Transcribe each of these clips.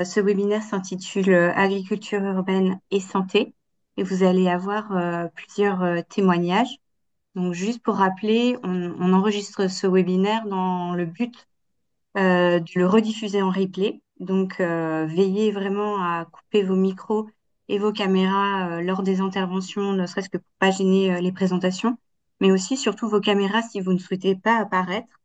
Ce webinaire s'intitule Agriculture urbaine et santé et vous allez avoir plusieurs témoignages. Donc, juste pour rappeler, on enregistre ce webinaire dans le but de le rediffuser en replay. Donc, veillez vraiment à couper vos micros et vos caméras lors des interventions, ne serait-ce que pour pas gêner les présentations, mais aussi surtout vos caméras si vous ne souhaitez pas apparaître.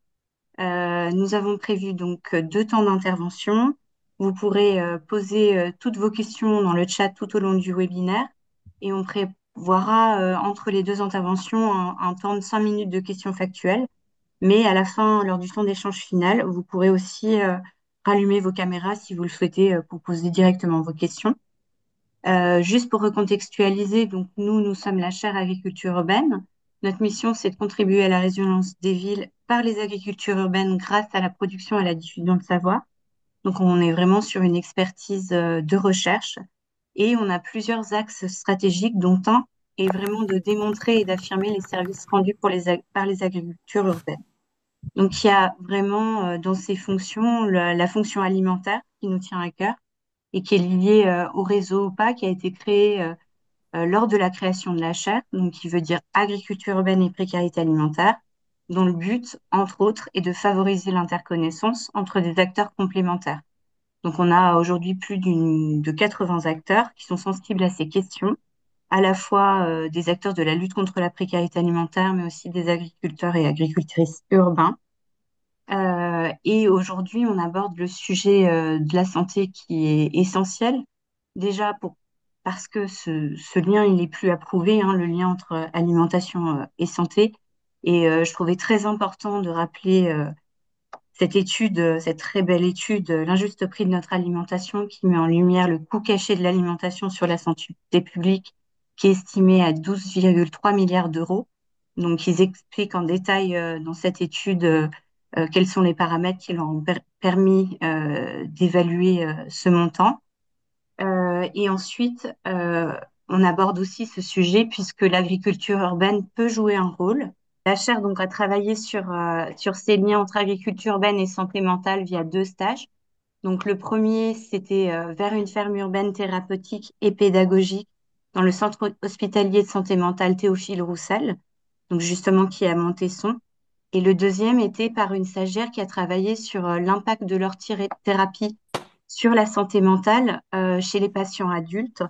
Nous avons prévu donc deux temps d'intervention. Vous pourrez poser toutes vos questions dans le chat tout au long du webinaire et on prévoira entre les deux interventions un temps de 5 minutes de questions factuelles. Mais à la fin, lors du temps d'échange final, vous pourrez aussi rallumer vos caméras si vous le souhaitez pour poser directement vos questions. Juste pour recontextualiser, donc nous sommes la chaire agriculture urbaine. Notre mission, c'est de contribuer à la résilience des villes par les agricultures urbaines grâce à la production et à la diffusion de savoir. Donc, on est vraiment sur une expertise de recherche et on a plusieurs axes stratégiques, dont un est vraiment de démontrer et d'affirmer les services rendus par les agricultures urbaines. Donc, il y a vraiment dans ces fonctions la fonction alimentaire qui nous tient à cœur et qui est liée au réseau OPA qui a été créé lors de la création de la chaire, donc qui veut dire agriculture urbaine et précarité alimentaire, dont le but, entre autres, est de favoriser l'interconnaissance entre des acteurs complémentaires. Donc on a aujourd'hui de 80 acteurs qui sont sensibles à ces questions, à la fois des acteurs de la lutte contre la précarité alimentaire, mais aussi des agriculteurs et agricultrices urbains. Et aujourd'hui, on aborde le sujet de la santé qui est essentiel. Déjà parce que ce lien, il est plus à prouver, hein, le lien entre alimentation et santé. Et je trouvais très important de rappeler cette étude, cette très belle étude, L'injuste prix de notre alimentation, qui met en lumière le coût caché de l'alimentation sur la santé publique, qui est estimé à 12,3 milliards d'euros. Donc, ils expliquent en détail dans cette étude quels sont les paramètres qui leur ont permis d'évaluer ce montant. Et ensuite, on aborde aussi ce sujet puisque l'agriculture urbaine peut jouer un rôle. La chaire donc a travaillé sur ces liens entre agriculture urbaine et santé mentale via deux stages. Donc le premier, c'était vers une ferme urbaine thérapeutique et pédagogique dans le centre hospitalier de santé mentale Théophile Roussel, donc justement qui est à Montesson. Et le deuxième était par une stagiaire qui a travaillé sur l'impact de leur thérapie sur la santé mentale chez les patients adultes.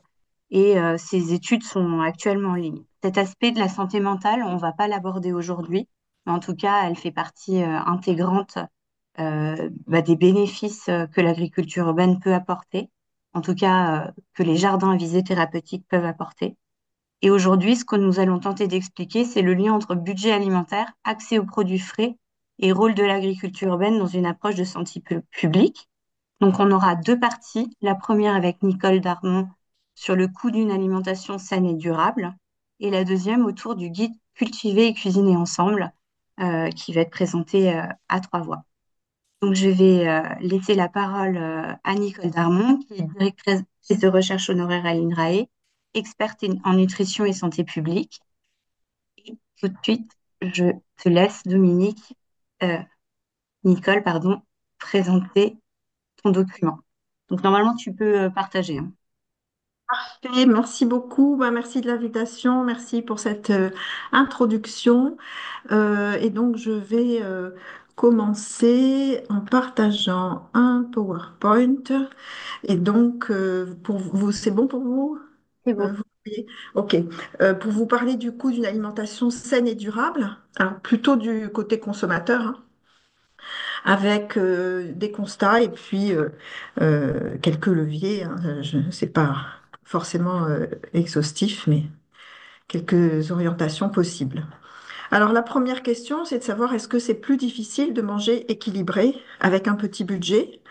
Et ces études sont actuellement en ligne. Cet aspect de la santé mentale, on ne va pas l'aborder aujourd'hui, mais en tout cas, elle fait partie intégrante des bénéfices que l'agriculture urbaine peut apporter, en tout cas que les jardins à visée thérapeutique peuvent apporter. Et aujourd'hui, ce que nous allons tenter d'expliquer, c'est le lien entre budget alimentaire, accès aux produits frais et rôle de l'agriculture urbaine dans une approche de santé publique. Donc, on aura deux parties. La première avec Nicole Darmon sur le coût d'une alimentation saine et durable, et la deuxième autour du guide Cultiver et cuisiner ensemble, qui va être présenté à trois voix. Donc, je vais laisser la parole à Nicole Darmon, qui est directrice de recherche honoraire à l'INRAE, experte en nutrition et santé publique. Et tout de suite, je te laisse, euh, Nicole, pardon, présenter ton document. Donc, normalement, tu peux partager, hein. Parfait, merci beaucoup. Merci de l'invitation, merci pour cette introduction. Et donc, je vais commencer en partageant un PowerPoint. Et donc, pour vous, c'est bon pour vous? C'est bon. Vous voyez. OK. Pour vous parler du coût d'une alimentation saine et durable, alors plutôt du côté consommateur, hein, avec des constats et puis quelques leviers, hein. Je ne sais pas forcément exhaustif, mais quelques orientations possibles. Alors la première question, c'est de savoir est-ce que c'est plus difficile de manger équilibré avec un petit budget?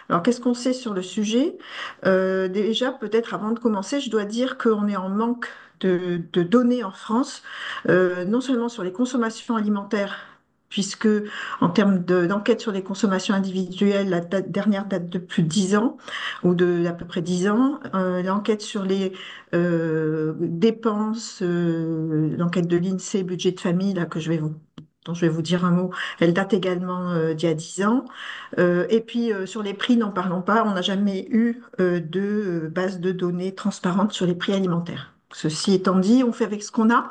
Alors qu'est-ce qu'on sait sur le sujet? Déjà, peut-être avant de commencer, je dois dire qu'on est en manque de données en France, non seulement sur les consommations alimentaires, puisque en termes d'enquête sur les consommations individuelles, dernière date de plus de 10 ans, ou de à peu près 10 ans. L'enquête sur les dépenses, l'enquête de l'INSEE, budget de famille, là, que je vais vous dont je vais vous dire un mot. Elle date également d'il y a 10 ans. Et puis sur les prix, n'en parlons pas, on n'a jamais eu de base de données transparente sur les prix alimentaires. Ceci étant dit, on fait avec ce qu'on a.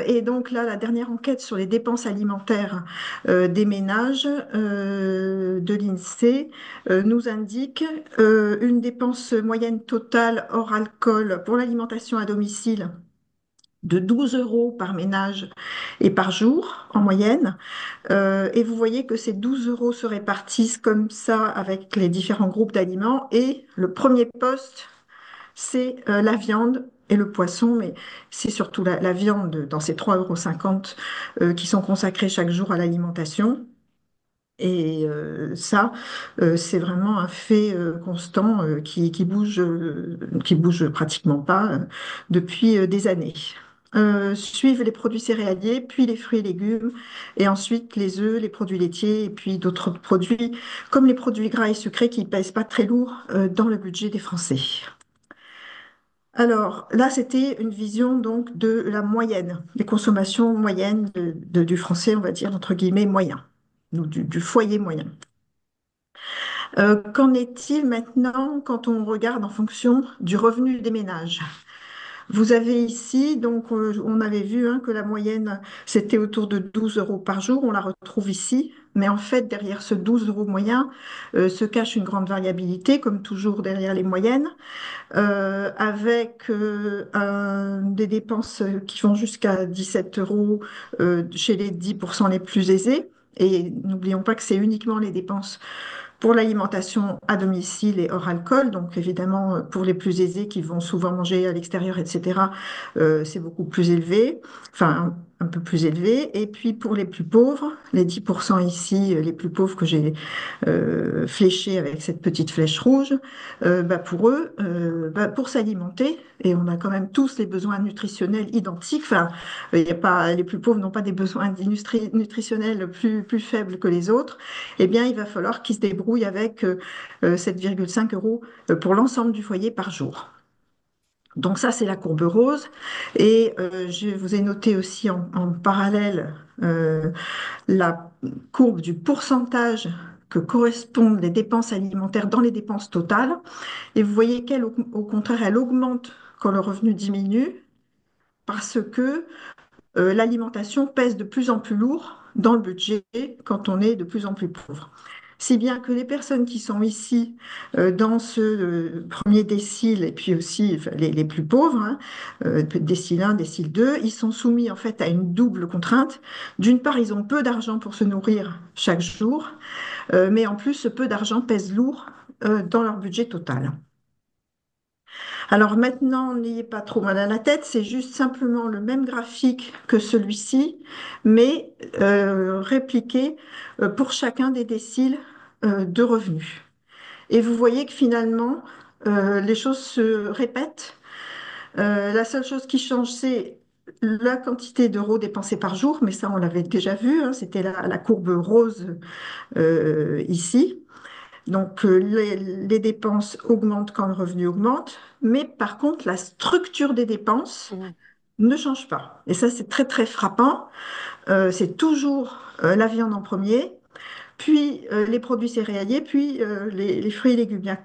Et donc là, la dernière enquête sur les dépenses alimentaires des ménages de l'INSEE nous indique une dépense moyenne totale hors alcool pour l'alimentation à domicile de 12 euros par ménage et par jour en moyenne. Et vous voyez que ces 12 euros se répartissent comme ça avec les différents groupes d'aliments. Et le premier poste, c'est la viande et le poisson, mais c'est surtout la viande dans ces 3,50 € qui sont consacrés chaque jour à l'alimentation. Et ça, c'est vraiment un fait constant qui bouge pratiquement pas depuis des années. Suivent les produits céréaliers, puis les fruits et légumes, et ensuite les œufs, les produits laitiers, et puis d'autres produits comme les produits gras et sucrés qui pèsent pas très lourd dans le budget des Français. Alors là, c'était une vision donc de la moyenne, des consommations moyennes du français, on va dire entre guillemets moyen, ou du foyer moyen. Qu'en est-il maintenant quand on regarde en fonction du revenu des ménages? Vous avez ici, donc on avait vu hein, que la moyenne, c'était autour de 12 euros par jour, on la retrouve ici, mais en fait, derrière ce 12 euros moyen se cache une grande variabilité, comme toujours derrière les moyennes, avec des dépenses qui vont jusqu'à 17 euros chez les 10% les plus aisés. Et n'oublions pas que c'est uniquement les dépenses pour l'alimentation à domicile et hors alcool, donc évidemment pour les plus aisés qui vont souvent manger à l'extérieur, etc., c'est beaucoup plus élevé, enfin un peu plus élevé. Et puis pour les plus pauvres, les 10% ici, les plus pauvres que j'ai fléchés avec cette petite flèche rouge, bah pour eux, pour s'alimenter, et on a quand même tous les besoins nutritionnels identiques, enfin, il y a pas, les plus pauvres n'ont pas des besoins nutritionnels plus faibles que les autres, eh bien, il va falloir qu'ils se débrouillent avec 7,5 € pour l'ensemble du foyer par jour. Donc ça, c'est la courbe rose. Et je vous ai noté aussi en parallèle la courbe du pourcentage que correspondent les dépenses alimentaires dans les dépenses totales. Et vous voyez qu'elle, au contraire, elle augmente quand le revenu diminue parce que l'alimentation pèse de plus en plus lourd dans le budget quand on est de plus en plus pauvre. Si bien que les personnes qui sont ici dans ce premier décile et puis aussi enfin, les plus pauvres, hein, décile 1, décile 2, ils sont soumis en fait à une double contrainte. D'une part, ils ont peu d'argent pour se nourrir chaque jour, mais en plus, ce peu d'argent pèse lourd dans leur budget total. Alors maintenant, n'ayez pas trop mal à la tête, c'est juste simplement le même graphique que celui-ci, mais répliqué pour chacun des déciles de revenus. Et vous voyez que finalement, les choses se répètent. La seule chose qui change, c'est la quantité d'euros dépensés par jour, mais ça, on l'avait déjà vu, hein, c'était la courbe rose ici. Donc, les dépenses augmentent quand le revenu augmente, mais par contre, la structure des dépenses Mhm. ne change pas. Et ça, c'est très, très frappant. C'est toujours la viande en premier, puis les produits céréaliers, puis les fruits et légumes. Il n'y a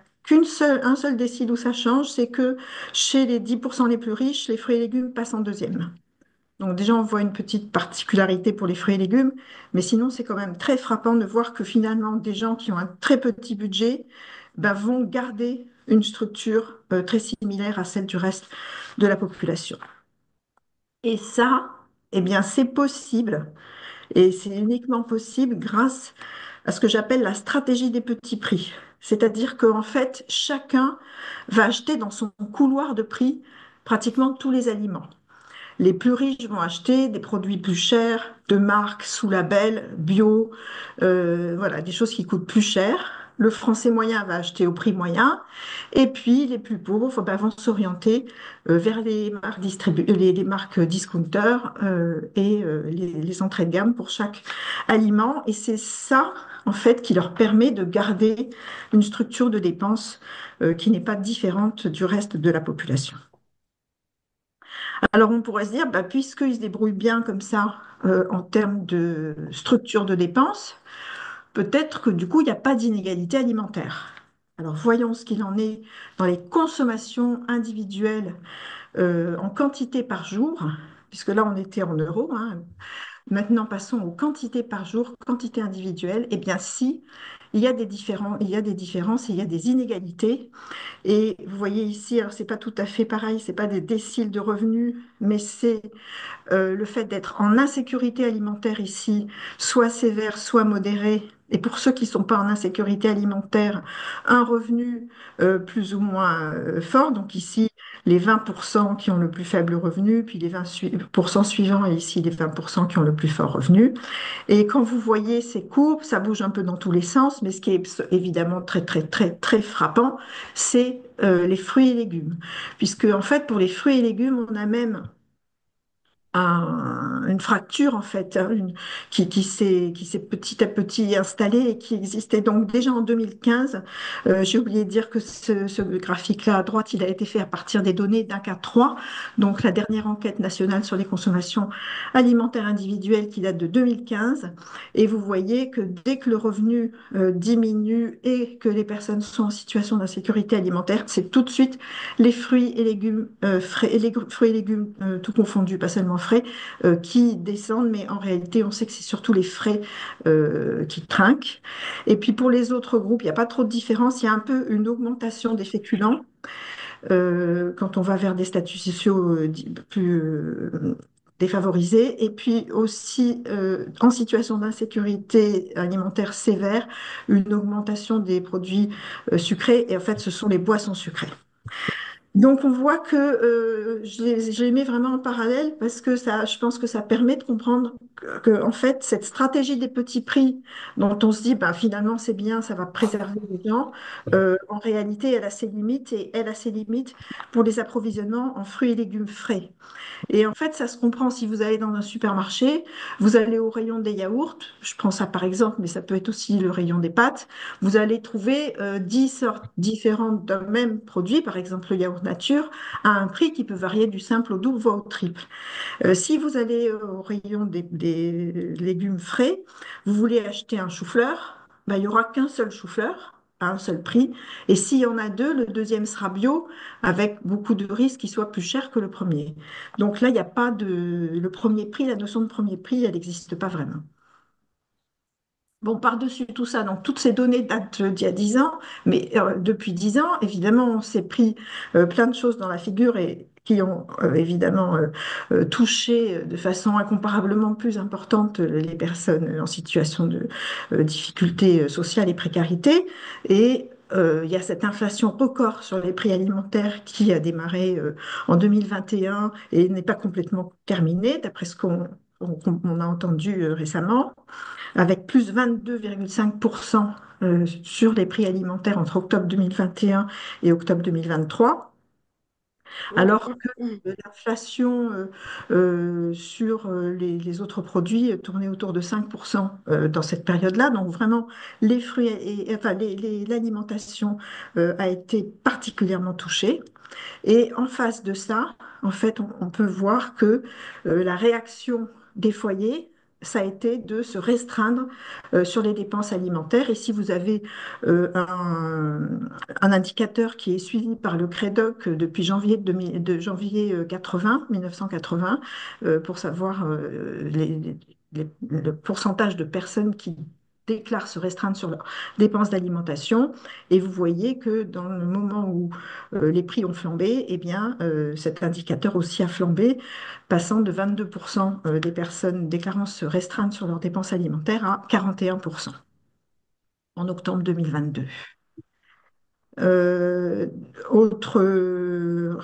un seul décile où ça change, c'est que chez les 10% les plus riches, les fruits et légumes passent en deuxième. Donc déjà, on voit une petite particularité pour les fruits et légumes, mais sinon, c'est quand même très frappant de voir que finalement, des gens qui ont un très petit budget ben, vont garder une structure très similaire à celle du reste de la population. Et ça, eh bien, c'est possible, et c'est uniquement possible grâce à ce que j'appelle la stratégie des petits prix. C'est-à-dire qu'en fait, chacun va acheter dans son couloir de prix pratiquement tous les aliments. Les plus riches vont acheter des produits plus chers, de marque, sous label, bio, voilà, des choses qui coûtent plus cher. Le français moyen va acheter au prix moyen. Et puis, les plus pauvres ben, vont s'orienter vers les marques discounters et les entrées de gamme pour chaque aliment. Et c'est ça, en fait, qui leur permet de garder une structure de dépenses qui n'est pas différente du reste de la population. Alors on pourrait se dire, bah, puisqu'ils se débrouillent bien comme ça en termes de structure de dépenses, peut-être que du coup, il n'y a pas d'inégalité alimentaire. Alors voyons ce qu'il en est dans les consommations individuelles en quantité par jour, puisque là on était en euros, hein. Maintenant passons aux quantités par jour, quantité individuelle. Eh bien si, il y a des différences, il y a des inégalités. Et vous voyez ici, alors c'est pas tout à fait pareil, c'est pas des déciles de revenus, mais c'est le fait d'être en insécurité alimentaire ici, soit sévère, soit modéré. Et pour ceux qui ne sont pas en insécurité alimentaire, un revenu plus ou moins fort. Donc ici, les 20% qui ont le plus faible revenu, puis les 20% suivants, et ici les 20% qui ont le plus fort revenu. Et quand vous voyez ces courbes, ça bouge un peu dans tous les sens, mais ce qui est évidemment très, très, très, très frappant, c'est les fruits et légumes. Puisque, en fait, pour les fruits et légumes, on a même une fracture en fait, hein, qui s'est petit à petit installée et qui existait donc déjà en 2015. J'ai oublié de dire que ce graphique-là à droite, il a été fait à partir des données d'INCA 3, donc la dernière enquête nationale sur les consommations alimentaires individuelles qui date de 2015. Et vous voyez que dès que le revenu diminue et que les personnes sont en situation d'insécurité alimentaire, c'est tout de suite les fruits et légumes frais, et les fruits et légumes tout confondus, pas seulement frais, qui descendent, mais en réalité, on sait que c'est surtout les frais qui trinquent. Et puis pour les autres groupes, il n'y a pas trop de différence. Il y a un peu une augmentation des féculents quand on va vers des statuts sociaux plus défavorisés. Et puis aussi, en situation d'insécurité alimentaire sévère, une augmentation des produits sucrés. Et en fait, ce sont les boissons sucrées. Donc on voit que je les mets vraiment en parallèle parce que ça, je pense que ça permet de comprendre en fait cette stratégie des petits prix dont on se dit bah, finalement c'est bien, ça va préserver les gens, en réalité elle a ses limites et elle a ses limites pour les approvisionnements en fruits et légumes frais. Et en fait, ça se comprend si vous allez dans un supermarché, vous allez au rayon des yaourts, je prends ça par exemple, mais ça peut être aussi le rayon des pâtes, vous allez trouver 10 sortes différentes d'un même produit, par exemple le yaourt nature, à un prix qui peut varier du simple au double, voire au triple. Si vous allez au rayon des légumes frais, vous voulez acheter un chou-fleur, ben, il n'y aura qu'un seul chou-fleur à un seul prix. Et s'il y en a deux, le deuxième sera bio, avec beaucoup de risques qu'il soit plus cher que le premier. Donc là, il n'y a pas de... Le premier prix, la notion de premier prix, elle n'existe pas vraiment. Bon, par-dessus tout ça, donc toutes ces données datent d'il y a 10 ans, mais depuis 10 ans, évidemment, on s'est pris plein de choses dans la figure et qui ont évidemment touché de façon incomparablement plus importante les personnes en situation de difficulté sociale et précarité. Et il y a cette inflation record sur les prix alimentaires qui a démarré en 2021 et n'est pas complètement terminée, d'après ce qu'on a entendu récemment avec plus 22,5% sur les prix alimentaires entre octobre 2021 et octobre 2023, alors que l'inflation sur les autres produits tournait autour de 5% dans cette période-là. Donc vraiment, les fruits enfin, l'alimentation a été particulièrement touchée. Et en face de ça, en fait, on peut voir que la réaction des foyers, ça a été de se restreindre sur les dépenses alimentaires. Et si vous avez un indicateur qui est suivi par le CREDOC depuis de janvier 1980, pour savoir le pourcentage de personnes qui déclarent se restreindre sur leurs dépenses d'alimentation. Et vous voyez que dans le moment où les prix ont flambé, eh bien, cet indicateur aussi a flambé, passant de 22% des personnes déclarant se restreindre sur leurs dépenses alimentaires à 41% en octobre 2022. Euh, Autre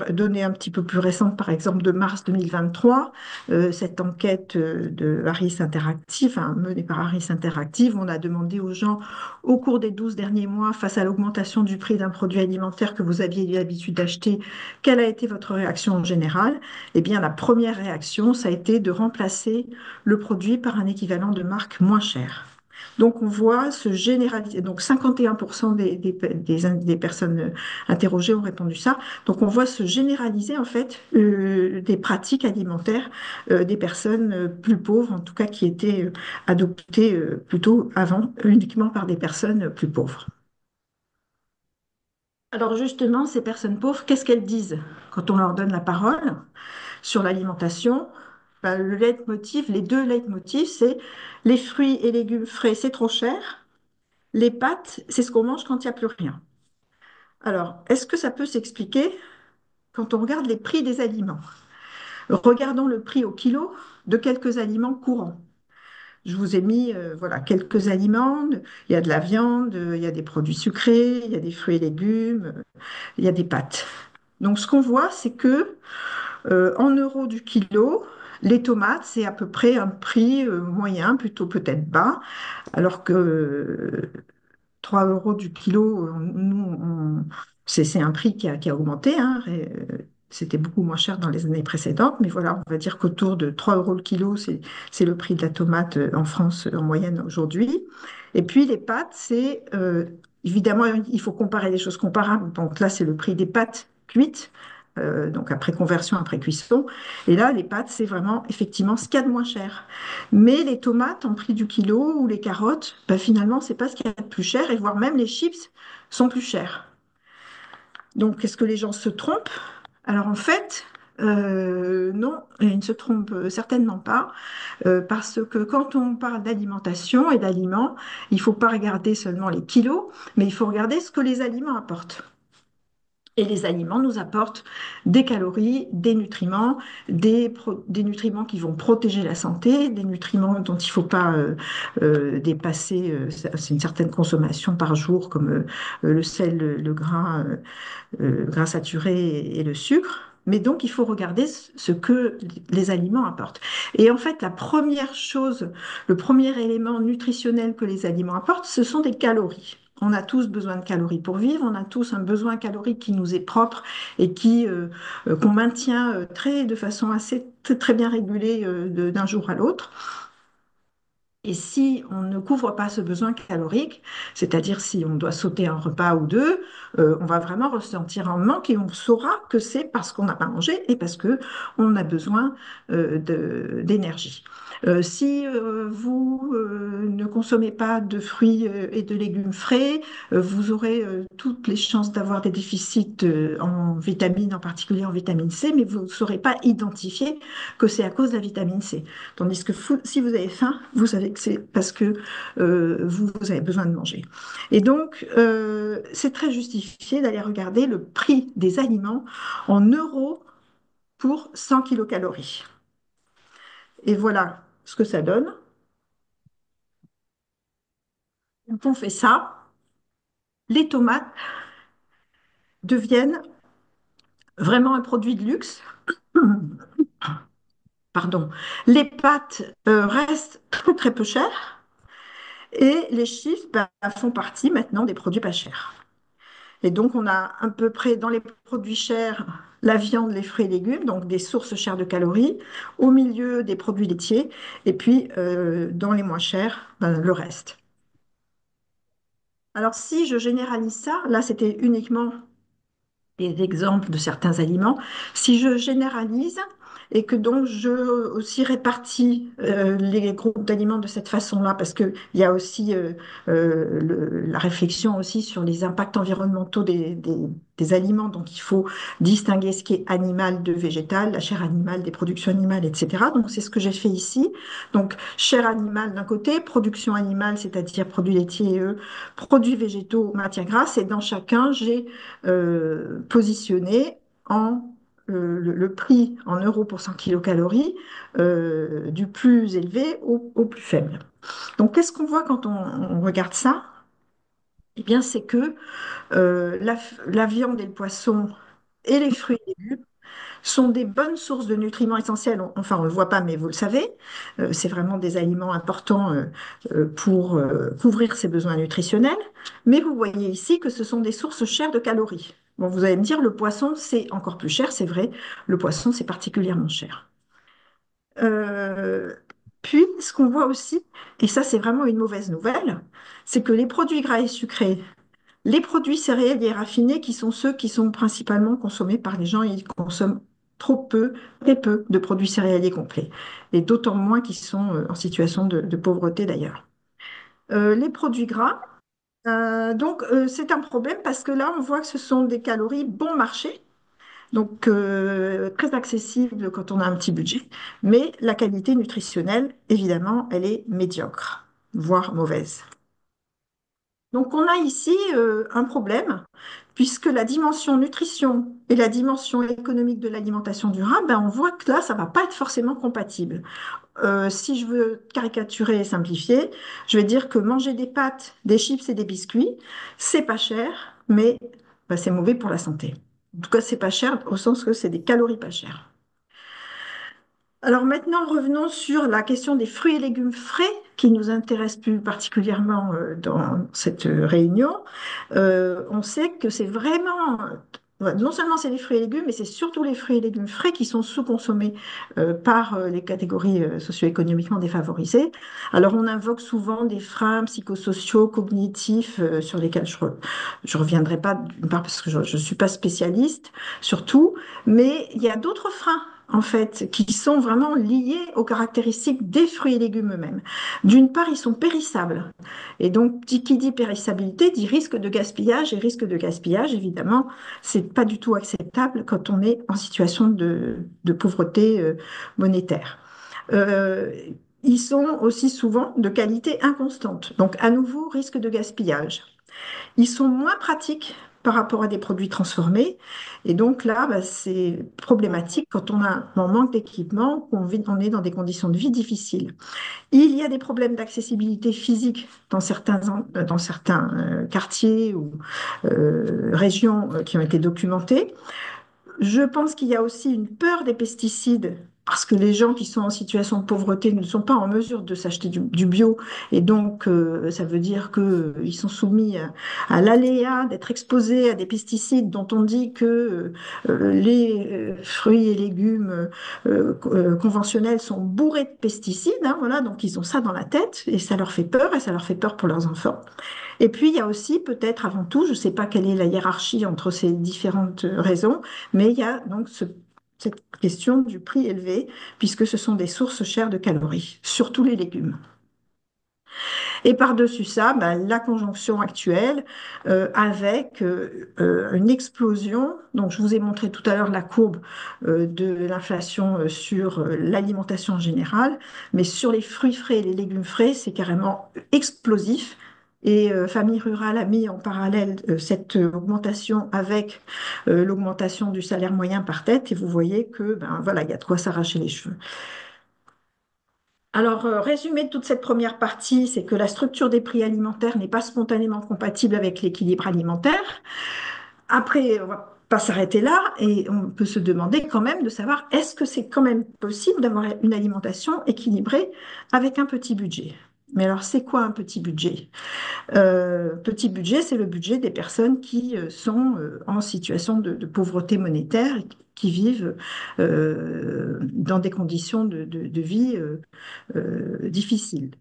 donnée un petit peu plus récente, par exemple de mars 2023, cette enquête de Harris Interactive, hein, menée par Harris Interactive, on a demandé aux gens au cours des 12 derniers mois, face à l'augmentation du prix d'un produit alimentaire que vous aviez l'habitude d'acheter, quelle a été votre réaction en général? Eh bien, la première réaction, ça a été de remplacer le produit par un équivalent de marque moins cher. Donc, on voit se généraliser. Donc, 51% des personnes interrogées ont répondu ça. Donc, on voit se généraliser, en fait, des pratiques alimentaires des personnes plus pauvres, en tout cas qui étaient adoptées plutôt avant, uniquement par des personnes plus pauvres. Alors, justement, ces personnes pauvres, qu'est-ce qu'elles disent quand on leur donne la parole sur l'alimentation? Ben, le leitmotiv, les deux leitmotivs, c'est les fruits et légumes frais, c'est trop cher. Les pâtes, c'est ce qu'on mange quand il n'y a plus rien. Alors, est-ce que ça peut s'expliquer quand on regarde les prix des aliments? Regardons le prix au kilo de quelques aliments courants. Je vous ai mis voilà, quelques aliments. Il y a de la viande, il y a des produits sucrés, il y a des fruits et légumes, il y a des pâtes. Donc, ce qu'on voit, c'est que en euros du kilo, les tomates, c'est à peu près un prix moyen, plutôt peut-être bas, alors que 3 euros du kilo, c'est un prix qui a augmenté, hein, c'était beaucoup moins cher dans les années précédentes, mais voilà, on va dire qu'autour de 3 euros le kilo, c'est le prix de la tomate en France en moyenne aujourd'hui. Et puis les pâtes, évidemment, il faut comparer des choses comparables. Donc là, c'est le prix des pâtes cuites, donc après conversion, après cuisson. Et là, les pâtes, c'est vraiment effectivement ce qu'il y a de moins cher. Mais les tomates en prix du kilo ou les carottes, bah, finalement, c'est pas ce qu'il y a de plus cher, et voire même les chips sont plus chers. Donc, est-ce que les gens se trompent? Alors, en fait, non, ils ne se trompent certainement pas, parce que quand on parle d'alimentation et d'aliments, il ne faut pas regarder seulement les kilos, mais il faut regarder ce que les aliments apportent. Et les aliments nous apportent des calories, des nutriments, des nutriments qui vont protéger la santé, des nutriments dont il ne faut pas dépasser c'est une certaine consommation par jour, comme le sel, le gras saturé et le sucre. Mais donc, il faut regarder ce que les aliments apportent. Et en fait, la première chose, le premier élément nutritionnel que les aliments apportent, ce sont des calories. On a tous besoin de calories pour vivre, on a tous un besoin calorique qui nous est propre et qu'on maintient de façon très bien régulée d'un jour à l'autre. Et si on ne couvre pas ce besoin calorique, c'est-à-dire si on doit sauter un repas ou deux, on va vraiment ressentir un manque et on saura que c'est parce qu'on n'a pas mangé et parce que on a besoin d'énergie. Si vous ne consommez pas de fruits et de légumes frais, vous aurez toutes les chances d'avoir des déficits en vitamines, en particulier en vitamine C, mais vous ne saurez pas identifier que c'est à cause de la vitamine C. Tandis que si vous avez faim, vous savez que c'est parce que vous avez besoin de manger. Et donc, c'est très justifié d'aller regarder le prix des aliments en euros pour 100 kilocalories. Et voilà ce que ça donne. Quand on fait ça, les tomates deviennent vraiment un produit de luxe. Pardon. Les pâtes restent très très peu chères et les chips bah, font partie maintenant des produits pas chers. Et donc, on a à peu près dans les produits chers la viande, les fruits et légumes, donc des sources chères de calories, au milieu des produits laitiers, et puis dans les moins chers, ben, le reste. Alors, si je généralise ça, là, c'était uniquement des exemples de certains aliments. Si je généralise et que donc je aussi répartis les groupes d'aliments de cette façon-là, parce qu'il y a aussi la réflexion aussi sur les impacts environnementaux des aliments. Donc il faut distinguer ce qui est animal de végétal, la chair animale des productions animales, etc. Donc c'est ce que j'ai fait ici. Donc chair animale d'un côté, production animale, c'est-à-dire produits laitiers et œufs, produits végétaux, matières grasses, et dans chacun, j'ai positionné le prix en euros pour 100 kilocalories du plus élevé au plus faible. Donc, qu'est-ce qu'on voit quand on regarde ça? Eh bien, c'est que la viande et le poisson et les fruits et légumes sont des bonnes sources de nutriments essentiels. Enfin, on ne le voit pas, mais vous le savez. C'est vraiment des aliments importants pour couvrir ses besoins nutritionnels. Mais vous voyez ici que ce sont des sources chères de calories. Bon, vous allez me dire, le poisson, c'est encore plus cher, c'est vrai. Le poisson, c'est particulièrement cher. Euh, Puis, ce qu'on voit aussi, et ça c'est vraiment une mauvaise nouvelle, c'est que les produits gras et sucrés, les produits céréaliers raffinés, qui sont ceux qui sont principalement consommés par les gens, ils consomment trop peu, très peu de produits céréaliers complets, et d'autant moins qu'ils sont en situation de pauvreté d'ailleurs. Les produits gras, c'est un problème parce que là, on voit que ce sont des calories bon marché, donc très accessibles quand on a un petit budget, mais la qualité nutritionnelle, évidemment, elle est médiocre, voire mauvaise. Donc on a ici un problème, puisque la dimension nutrition et la dimension économique de l'alimentation durable, ben, on voit que là, ça ne va pas être forcément compatible. Si je veux caricaturer et simplifier, je vais dire que manger des pâtes, des chips et des biscuits, c'est pas cher, mais ben, c'est mauvais pour la santé. En tout cas, c'est pas cher au sens que c'est des calories pas chères. Alors maintenant, revenons sur la question des fruits et légumes frais qui nous intéresse plus particulièrement dans cette réunion. On sait que c'est vraiment, non seulement c'est les fruits et légumes, mais c'est surtout les fruits et légumes frais qui sont sous-consommés par les catégories socio-économiquement défavorisées. Alors on invoque souvent des freins psychosociaux, cognitifs, sur lesquels je reviendrai pas d'une part parce que je ne suis pas spécialiste, surtout, mais il y a d'autres freins en fait, qui sont vraiment liés aux caractéristiques des fruits et légumes eux-mêmes. D'une part, ils sont périssables. Et donc, qui dit périssabilité dit risque de gaspillage. Et risque de gaspillage, évidemment, c'est pas du tout acceptable quand on est en situation de pauvreté monétaire. Euh, Ils sont aussi souvent de qualité inconstante. Donc, à nouveau, risque de gaspillage. Ils sont moins pratiques par rapport à des produits transformés. Et donc là, bah, c'est problématique quand on manque d'équipement, on est dans des conditions de vie difficiles. Il y a des problèmes d'accessibilité physique dans certains quartiers ou régions qui ont été documentés. Je pense qu'il y a aussi une peur des pesticides parce que les gens qui sont en situation de pauvreté ne sont pas en mesure de s'acheter du bio et donc ça veut dire qu'ils sont soumis à l'aléa d'être exposés à des pesticides dont on dit que les fruits et légumes conventionnels sont bourrés de pesticides, hein, voilà, donc ils ont ça dans la tête et ça leur fait peur et ça leur fait peur pour leurs enfants. Et puis, il y a aussi, peut-être avant tout, je ne sais pas quelle est la hiérarchie entre ces différentes raisons, mais il y a donc cette question du prix élevé, puisque ce sont des sources chères de calories, surtout les légumes. Et par-dessus ça, ben, la conjonction actuelle avec une explosion. Donc, je vous ai montré tout à l'heure la courbe de l'inflation sur l'alimentation en général, mais sur les fruits frais et les légumes frais, c'est carrément explosif. Et Famille Rurale a mis en parallèle cette augmentation avec l'augmentation du salaire moyen par tête. Et vous voyez que, ben, voilà, il y a de quoi s'arracher les cheveux. Alors, résumé de toute cette première partie, c'est que la structure des prix alimentaires n'est pas spontanément compatible avec l'équilibre alimentaire. Après, on va pas s'arrêter là et on peut se demander quand même de savoir est-ce que c'est quand même possible d'avoir une alimentation équilibrée avec un petit budget. Mais alors, c'est quoi un petit budget? Petit budget, c'est le budget des personnes qui sont en situation de pauvreté monétaire, qui vivent dans des conditions de vie difficiles.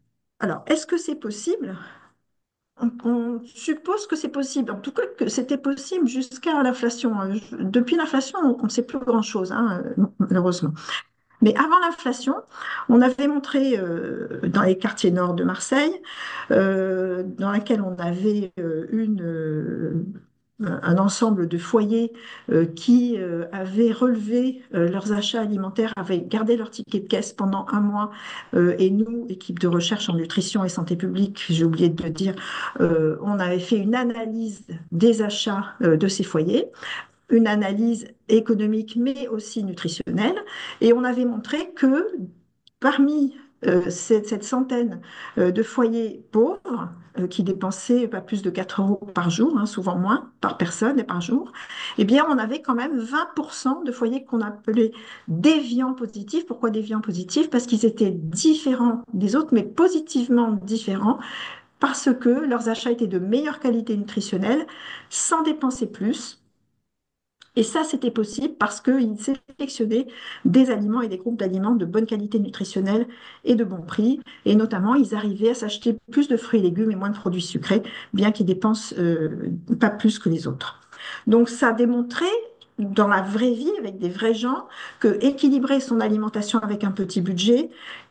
Alors, est-ce que c'est possible? On suppose que c'est possible, en tout cas que c'était possible jusqu'à l'inflation. Depuis l'inflation, on ne sait plus grand-chose, hein, malheureusement. Mais avant l'inflation, on avait montré dans les quartiers nord de Marseille, dans lesquels on avait un ensemble de foyers qui avaient relevé leurs achats alimentaires, avaient gardé leur ticket de caisse pendant un mois. Et nous, équipe de recherche en nutrition et santé publique, j'ai oublié de le dire, on avait fait une analyse des achats de ces foyers, une analyse économique, mais aussi nutritionnelle. Et on avait montré que parmi cette centaine de foyers pauvres, qui dépensaient pas plus de 4 euros par jour, hein, souvent moins par personne et par jour, eh bien, on avait quand même 20% de foyers qu'on appelait déviants positifs. Pourquoi déviants positifs? Parce qu'ils étaient différents des autres, mais positivement différents, parce que leurs achats étaient de meilleure qualité nutritionnelle, sans dépenser plus, Et ça, c'était possible parce qu'ils sélectionnaient des aliments et des groupes d'aliments de bonne qualité nutritionnelle et de bon prix. Et notamment, ils arrivaient à s'acheter plus de fruits et légumes et moins de produits sucrés, bien qu'ils dépensent pas plus que les autres. Donc, ça a démontré dans la vraie vie, avec des vrais gens, que équilibrer son alimentation avec un petit budget,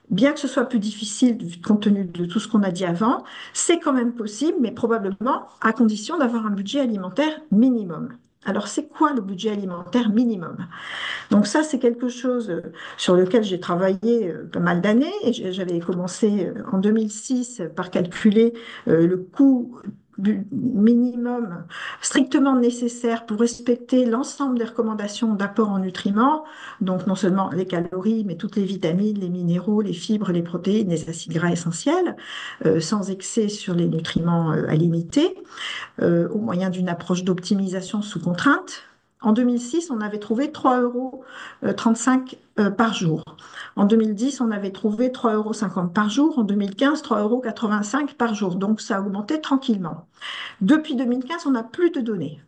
bien que ce soit plus difficile compte tenu de tout ce qu'on a dit avant, c'est quand même possible, mais probablement à condition d'avoir un budget alimentaire minimum. Alors, c'est quoi le budget alimentaire minimum? Donc ça, c'est quelque chose sur lequel j'ai travaillé pas mal d'années. Et j'avais commencé en 2006 par calculer le coût du minimum strictement nécessaire pour respecter l'ensemble des recommandations d'apport en nutriments, donc non seulement les calories, mais toutes les vitamines, les minéraux, les fibres, les protéines, les acides gras essentiels, sans excès sur les nutriments à limiter au moyen d'une approche d'optimisation sous contrainte. En 2006, on avait trouvé 3,35 € par jour. En 2010, on avait trouvé 3,50 € par jour. En 2015, 3,85 € par jour. Donc, ça a augmenté tranquillement. Depuis 2015, on n'a plus de données.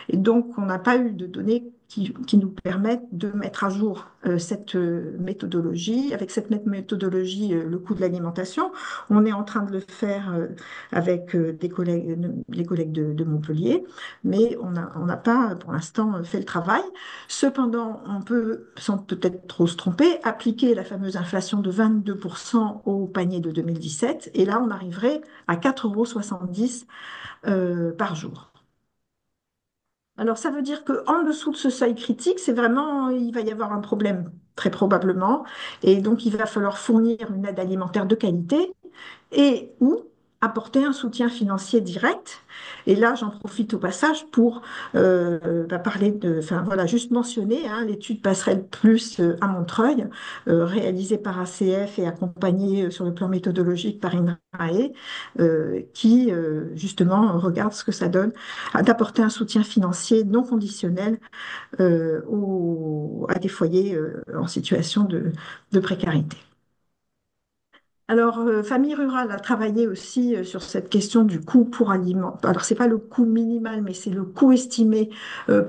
Et donc, on n'a pas eu de données qui nous permettent de mettre à jour cette méthodologie. Avec cette méthodologie, le coût de l'alimentation, on est en train de le faire avec des collègues, les collègues de Montpellier, mais on n'a pas pour l'instant fait le travail. Cependant, on peut, sans peut-être trop se tromper, appliquer la fameuse inflation de 22% au panier de 2017, et là, on arriverait à 4,70 € par jour. Alors, ça veut dire qu'en dessous de ce seuil critique, c'est vraiment, il va y avoir un problème, très probablement. Et donc, il va falloir fournir une aide alimentaire de qualité et ou apporter un soutien financier direct. Et là, j'en profite au passage pour parler de, enfin voilà, juste mentionner l'étude Passerelle Plus à Montreuil, réalisée par ACF et accompagnée sur le plan méthodologique par INRAE, qui justement regarde ce que ça donne d'apporter un soutien financier non conditionnel à des foyers en situation de précarité. Alors, Famille Rurale a travaillé aussi sur cette question du coût pour aliment. Alors, c'est pas le coût minimal, mais c'est le coût estimé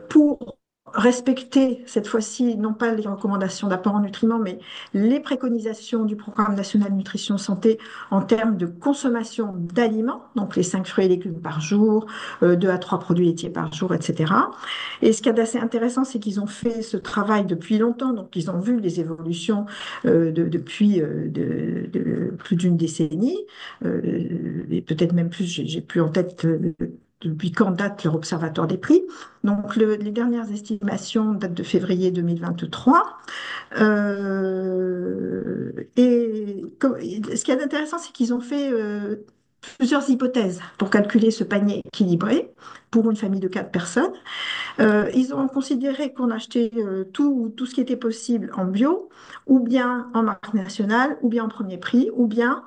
pour respecter cette fois-ci non pas les recommandations d'apport en nutriments, mais les préconisations du Programme national nutrition santé en termes de consommation d'aliments, donc les 5 fruits et légumes par jour, 2 à 3 produits laitiers par jour, etc. Et ce qui est assez intéressant, c'est qu'ils ont fait ce travail depuis longtemps, donc ils ont vu les évolutions depuis plus d'une décennie, et peut-être même plus, j'ai plus en tête depuis quand date leur observatoire des prix. Donc les dernières estimations datent de février 2023. Ce qui est intéressant, c'est qu'ils ont fait plusieurs hypothèses pour calculer ce panier équilibré pour une famille de 4 personnes. Ils ont considéré qu'on achetait tout ce qui était possible en bio, ou bien en marque nationale, ou bien en premier prix, ou bien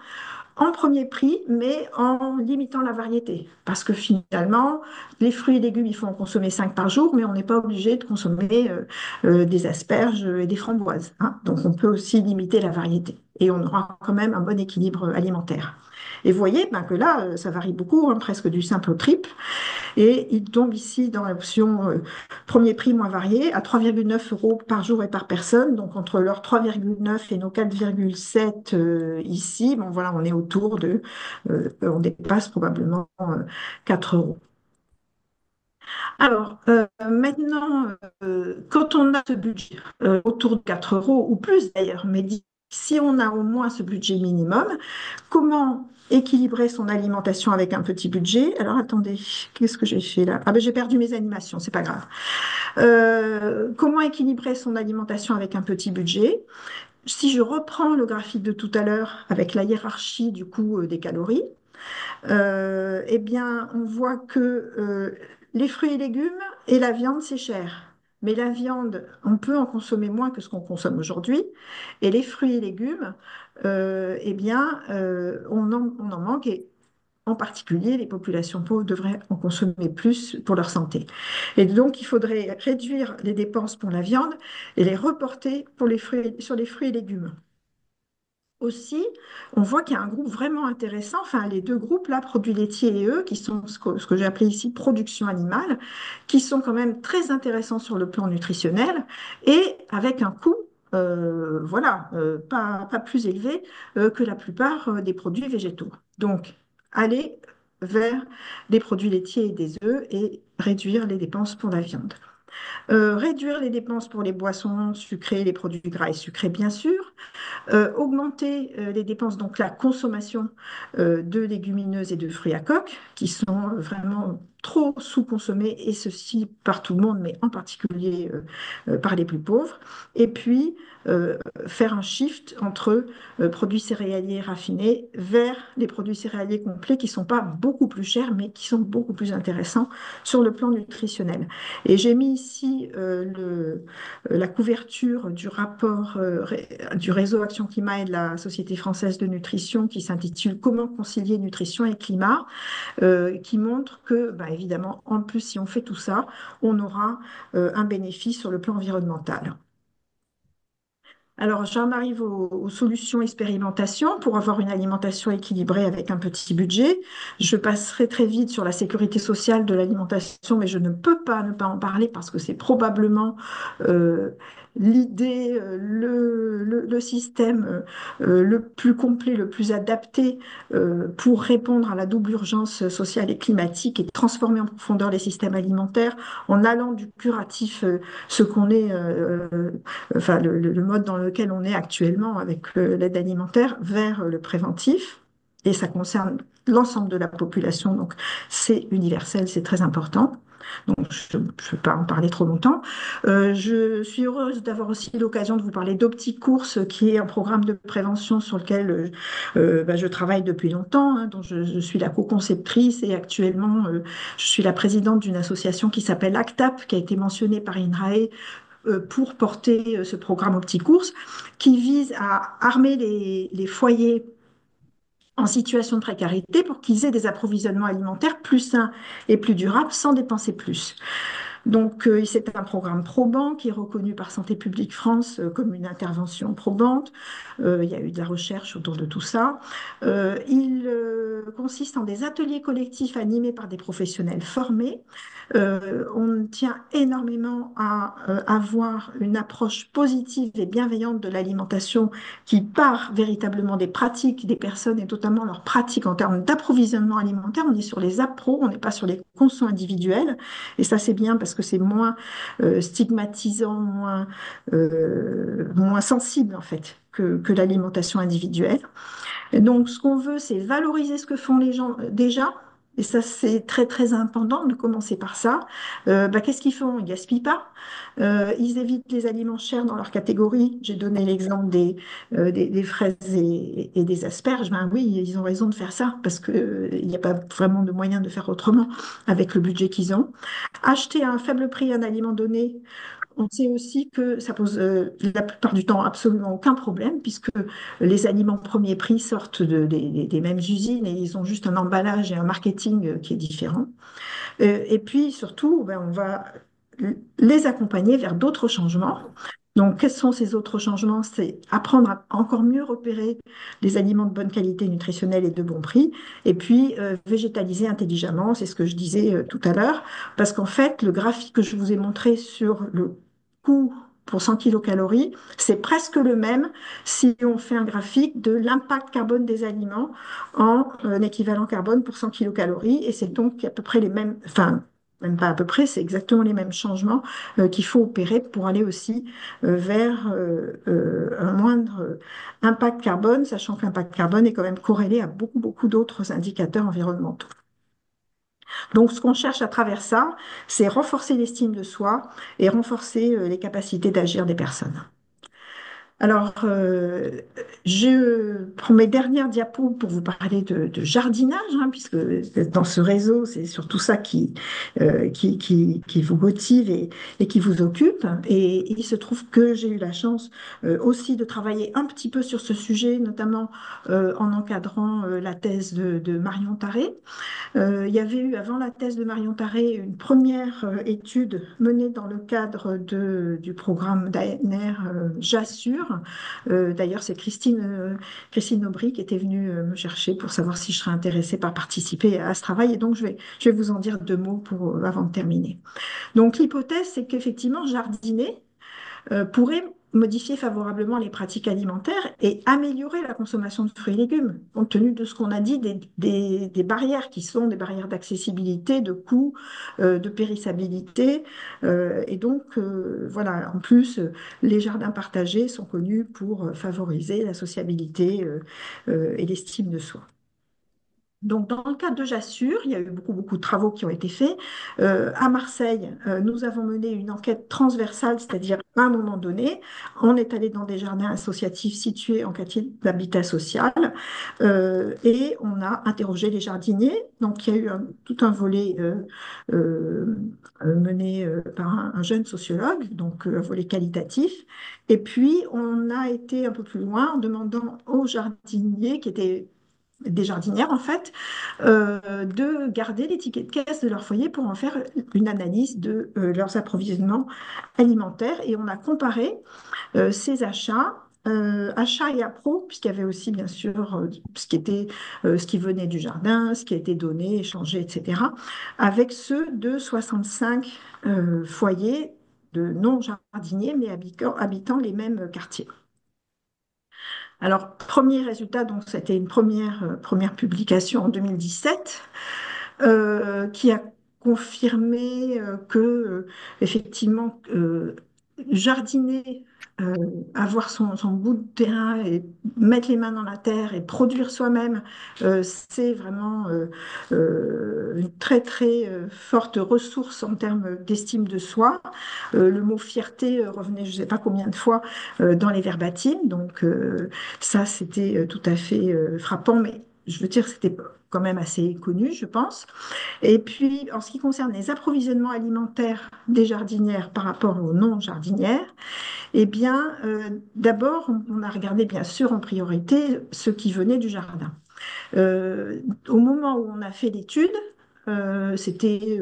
en premier prix, mais en limitant la variété. Parce que finalement, les fruits et légumes, il faut en consommer 5 par jour, mais on n'est pas obligé de consommer des asperges et des framboises, hein. Donc on peut aussi limiter la variété. Et on aura quand même un bon équilibre alimentaire. Et vous voyez ben, que là, ça varie beaucoup, hein, presque du simple au triple. Et il tombe ici dans l'option premier prix moins varié à 3,9 € par jour et par personne. Donc entre leurs 3,9 et nos 4,7 ici, bon voilà, on est autour on dépasse probablement 4 euros. Alors maintenant, quand on a ce budget autour de 4 euros ou plus d'ailleurs, mais si on a au moins ce budget minimum, comment équilibrer son alimentation avec un petit budget? Alors attendez, qu'est-ce que j'ai fait là? Ah ben j'ai perdu mes animations, c'est pas grave. Comment équilibrer son alimentation avec un petit budget? Si je reprends le graphique de tout à l'heure avec la hiérarchie du coût des calories, eh bien, on voit que les fruits et légumes et la viande, c'est cher. Mais la viande, on peut en consommer moins que ce qu'on consomme aujourd'hui. Et les fruits et légumes, eh bien, on en manque. Et en particulier, les populations pauvres devraient en consommer plus pour leur santé. Et donc, il faudrait réduire les dépenses pour la viande et les reporter sur les fruits et légumes. aussi, on voit qu'il y a un groupe vraiment intéressant, enfin les deux groupes là, produits laitiers et eux, qui sont ce que j'ai appelé ici production animale, qui sont quand même très intéressants sur le plan nutritionnel et avec un coût, voilà, pas plus élevé que la plupart des produits végétaux. Donc, aller vers des produits laitiers et des œufs et réduire les dépenses pour la viande. Réduire les dépenses pour les boissons sucrées, les produits gras et sucrés, bien sûr, augmenter les dépenses, donc la consommation de légumineuses et de fruits à coque, qui sont vraiment trop sous-consommés, et ceci par tout le monde, mais en particulier par les plus pauvres. Et puis, faire un shift entre produits céréaliers raffinés vers les produits céréaliers complets, qui ne sont pas beaucoup plus chers, mais qui sont beaucoup plus intéressants sur le plan nutritionnel. Et j'ai mis ici la couverture du rapport du réseau Action Climat et de la Société française de nutrition qui s'intitule Comment concilier nutrition et climat, qui montre que, bah, évidemment, en plus, si on fait tout ça, on aura un bénéfice sur le plan environnemental. Alors, j'en arrive aux solutions expérimentation pour avoir une alimentation équilibrée avec un petit budget. Je passerai très vite sur la sécurité sociale de l'alimentation, mais je ne peux pas ne pas en parler parce que c'est probablement euh, l'idée, le système le plus complet, le plus adapté pour répondre à la double urgence sociale et climatique et transformer en profondeur les systèmes alimentaires en allant du curatif, ce qu'on est enfin le mode dans lequel on est actuellement avec l'aide alimentaire vers le préventif. Et ça concerne l'ensemble de la population, donc c'est universel, c'est très important. Donc, je ne peux pas en parler trop longtemps. Je suis heureuse d'avoir aussi l'occasion de vous parler d'Opti Course, qui est un programme de prévention sur lequel bah, je travaille depuis longtemps, hein, dont je suis la co-conceptrice et actuellement, je suis la présidente d'une association qui s'appelle ACTAP, qui a été mentionnée par INRAE pour porter ce programme OptiCourse qui vise à armer les foyers en situation de précarité pour qu'ils aient des approvisionnements alimentaires plus sains et plus durables sans dépenser plus. Donc, c'est un programme probant qui est reconnu par Santé publique France comme une intervention probante. Il y a eu de la recherche autour de tout ça. Il consiste en des ateliers collectifs animés par des professionnels formés. On tient énormément à avoir une approche positive et bienveillante de l'alimentation qui part véritablement des pratiques des personnes et notamment leurs pratiques en termes d'approvisionnement alimentaire. On est sur les appros, on n'est pas sur les consommations individuels. Et ça, c'est bien parce que c'est moins stigmatisant, moins sensible en fait que l'alimentation individuelle. Et donc, ce qu'on veut, c'est valoriser ce que font les gens déjà. Et ça, c'est très, très important de commencer par ça. Bah, qu'est-ce qu'ils font? Ils gaspillent pas. Ils évitent les aliments chers dans leur catégorie. J'ai donné l'exemple des fraises et des asperges. Ben oui, ils ont raison de faire ça parce qu'il n'y a pas vraiment de moyen de faire autrement avec le budget qu'ils ont. Acheter à un faible prix un aliment donné, on sait aussi que ça pose la plupart du temps absolument aucun problème puisque les aliments premier prix sortent des mêmes usines et ils ont juste un emballage et un marketing qui est différent. Et puis surtout, ben, on va les accompagner vers d'autres changements. Donc, quels sont ces autres changements? C'est apprendre à encore mieux repérer les aliments de bonne qualité nutritionnelle et de bon prix, et puis végétaliser intelligemment, c'est ce que je disais tout à l'heure, parce qu'en fait, le graphique que je vous ai montré sur le coût pour 100 kilocalories, c'est presque le même si on fait un graphique de l'impact carbone des aliments en équivalent carbone pour 100 kilocalories, et c'est donc à peu près les mêmes, enfin, même pas à peu près, c'est exactement les mêmes changements qu'il faut opérer pour aller aussi vers un moindre impact carbone, sachant que l'impact carbone est quand même corrélé à beaucoup, beaucoup d'autres indicateurs environnementaux. Donc, ce qu'on cherche à travers ça, c'est renforcer l'estime de soi et renforcer les capacités d'agir des personnes. Alors, je prends mes dernières diapos pour vous parler de jardinage, hein, puisque dans ce réseau, c'est surtout ça qui vous motive et qui vous occupe. Et il se trouve que j'ai eu la chance aussi de travailler un petit peu sur ce sujet, notamment en encadrant la thèse de Marion Tarré. Il y avait eu, avant la thèse de Marion Tarré, une première étude menée dans le cadre du programme d'ANR J'assure, auteurs. D'ailleurs, c'est Christine Aubry qui était venue me chercher pour savoir si je serais intéressée par participer à ce travail. Et donc, je vais vous en dire deux mots avant de terminer. Donc, l'hypothèse, c'est qu'effectivement, jardiner pourrait modifier favorablement les pratiques alimentaires et améliorer la consommation de fruits et légumes, compte tenu de ce qu'on a dit des barrières qui sont des barrières d'accessibilité, de coût, de périssabilité. Et donc, voilà, en plus, les jardins partagés sont connus pour favoriser la sociabilité et l'estime de soi. Donc, dans le cadre de Jassure, il y a eu beaucoup de travaux qui ont été faits. À Marseille, nous avons mené une enquête transversale, c'est-à-dire à un moment donné, on est allé dans des jardins associatifs situés en quartier d'habitat social et on a interrogé les jardiniers. Donc, il y a eu tout un volet euh, mené par un jeune sociologue, donc un volet qualitatif. Et puis, on a été un peu plus loin en demandant aux jardiniers qui étaient des jardinières en fait, de garder les tickets de caisse de leur foyer pour en faire une analyse de leurs approvisionnements alimentaires. Et on a comparé ces achats. Achats et appro, puisqu'il y avait aussi bien sûr ce qui venait du jardin, ce qui a été donné, échangé, etc., avec ceux de 65 foyers de non-jardiniers, mais habitant les mêmes quartiers. Alors, premier résultat, donc c'était une première publication en 2017 qui a confirmé effectivement, jardiner, euh, avoir son bout de terrain et mettre les mains dans la terre et produire soi-même, c'est vraiment une très forte ressource en termes d'estime de soi. Le mot fierté revenait je ne sais pas combien de fois dans les verbatims, donc ça c'était tout à fait frappant, mais je veux dire c'était quand même assez connu, je pense. Et puis, en ce qui concerne les approvisionnements alimentaires des jardinières par rapport aux non-jardinières, eh bien, d'abord, on a regardé bien sûr en priorité ce qui venait du jardin. Au moment où on a fait l'étude, c'était